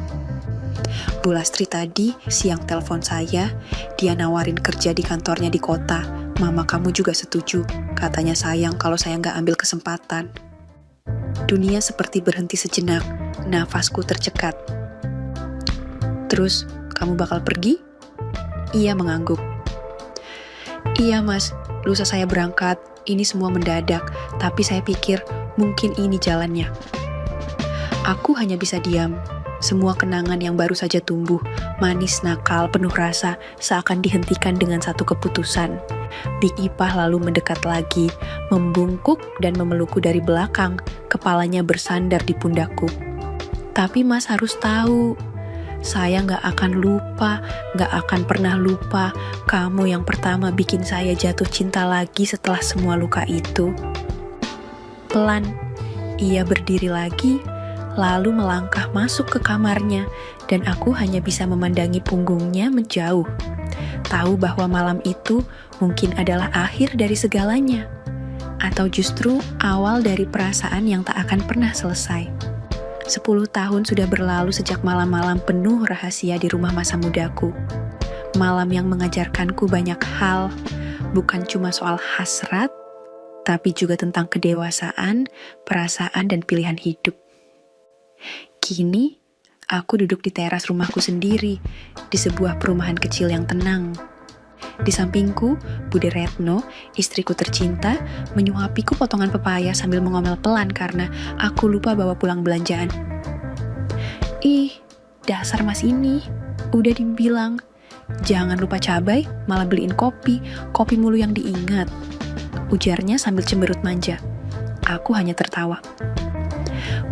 "Bu Lastri tadi siang telepon saya, dia nawarin kerja di kantornya di kota. Mama kamu juga setuju, katanya sayang kalau saya nggak ambil kesempatan." Dunia seperti berhenti sejenak, nafasku tercekat. "Terus, kamu bakal pergi?" Ia mengangguk. "Iya Mas, lusa saya berangkat, ini semua mendadak, tapi saya pikir mungkin ini jalannya." Aku hanya bisa diam. Semua kenangan yang baru saja tumbuh, manis, nakal, penuh rasa, seakan dihentikan dengan satu keputusan. Big Ipah lalu mendekat lagi, membungkuk dan memelukku dari belakang, kepalanya bersandar di pundakku. "Tapi Mas harus tahu, saya gak akan lupa, gak akan pernah lupa kamu yang pertama bikin saya jatuh cinta lagi setelah semua luka itu." Pelan, ia berdiri lagi, lalu melangkah masuk ke kamarnya, dan aku hanya bisa memandangi punggungnya menjauh. Tahu bahwa malam itu mungkin adalah akhir dari segalanya, atau justru awal dari perasaan yang tak akan pernah selesai. 10 tahun sudah berlalu sejak malam-malam penuh rahasia di rumah masa mudaku. Malam yang mengajarkanku banyak hal, bukan cuma soal hasrat, tapi juga tentang kedewasaan, perasaan, dan pilihan hidup. Kini, Aku duduk di teras rumahku sendiri, di sebuah perumahan kecil yang tenang. Di sampingku, Bude Retno, istriku tercinta, menyuapiku potongan pepaya sambil mengomel pelan karena aku lupa bawa pulang belanjaan. Ih, dasar mas ini, udah dibilang. Jangan lupa cabai, malah beliin kopi mulu yang diingat. Ujarnya sambil cemberut manja. Aku hanya tertawa.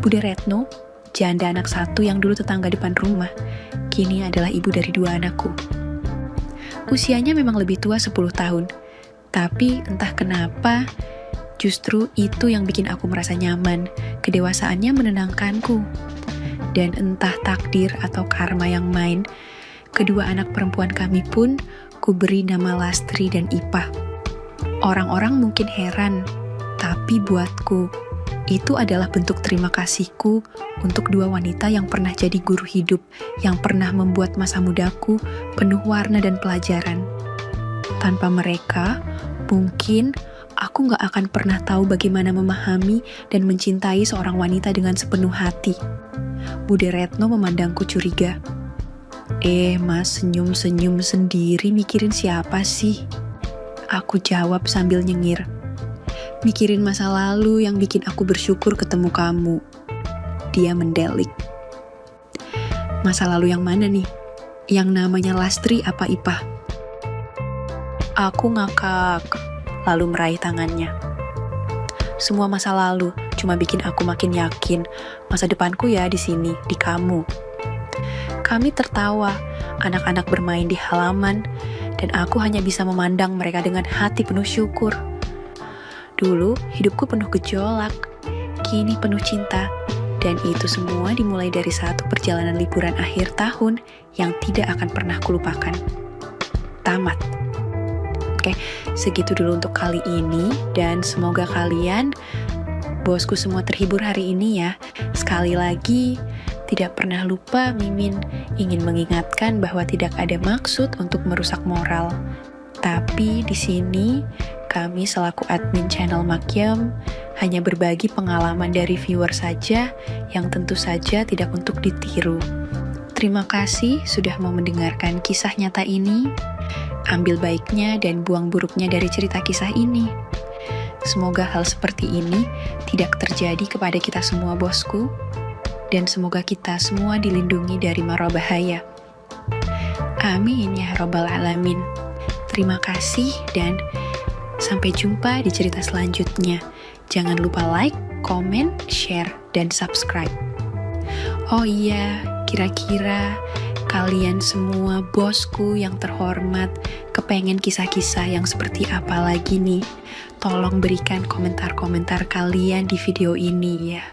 Bude Retno, janda anak satu yang dulu tetangga depan rumah, kini adalah ibu dari 2 anakku. Usianya memang lebih tua 10 tahun, tapi entah kenapa, justru itu yang bikin aku merasa nyaman, kedewasaannya menenangkanku. Dan entah takdir atau karma yang main, kedua anak perempuan kami pun kuberi nama Lastri dan Ipah. Orang-orang mungkin heran, tapi buatku, itu adalah bentuk terima kasihku untuk 2 wanita yang pernah jadi guru hidup, yang pernah membuat masa mudaku penuh warna dan pelajaran. Tanpa mereka, mungkin aku gak akan pernah tahu bagaimana memahami dan mencintai seorang wanita dengan sepenuh hati. Bude Retno memandangku curiga. Mas senyum-senyum sendiri mikirin siapa sih? Aku jawab sambil nyengir. Mikirin masa lalu yang bikin aku bersyukur ketemu kamu. Dia mendelik. Masa lalu yang mana nih? Yang namanya Lastri apa Ipah? Aku ngakak, lalu meraih tangannya. Semua masa lalu cuma bikin aku makin yakin masa depanku ya di sini, di kamu. Kami tertawa, anak-anak bermain di halaman, dan aku hanya bisa memandang mereka dengan hati penuh syukur. Dulu, hidupku penuh gejolak, kini penuh cinta, dan itu semua dimulai dari satu perjalanan liburan akhir tahun yang tidak akan pernah kulupakan. Tamat. Oke, segitu dulu untuk kali ini, dan semoga kalian, bosku semua terhibur hari ini ya. Sekali lagi, tidak pernah lupa Mimin ingin mengingatkan bahwa tidak ada maksud untuk merusak moral. Tapi di sini, kami selaku admin channel Makyam hanya berbagi pengalaman dari viewer saja yang tentu saja tidak untuk ditiru. Terima kasih sudah mau mendengarkan kisah nyata ini. Ambil baiknya dan buang buruknya dari cerita kisah ini. Semoga hal seperti ini tidak terjadi kepada kita semua bosku, dan semoga kita semua dilindungi dari mara bahaya. Amin ya Rabbal Alamin. Terima kasih dan sampai jumpa di cerita selanjutnya. Jangan lupa like, komen, share, dan subscribe. Oh iya, kira-kira kalian semua bosku yang terhormat kepengen kisah-kisah yang seperti apa lagi nih? Tolong berikan komentar-komentar kalian di video ini ya.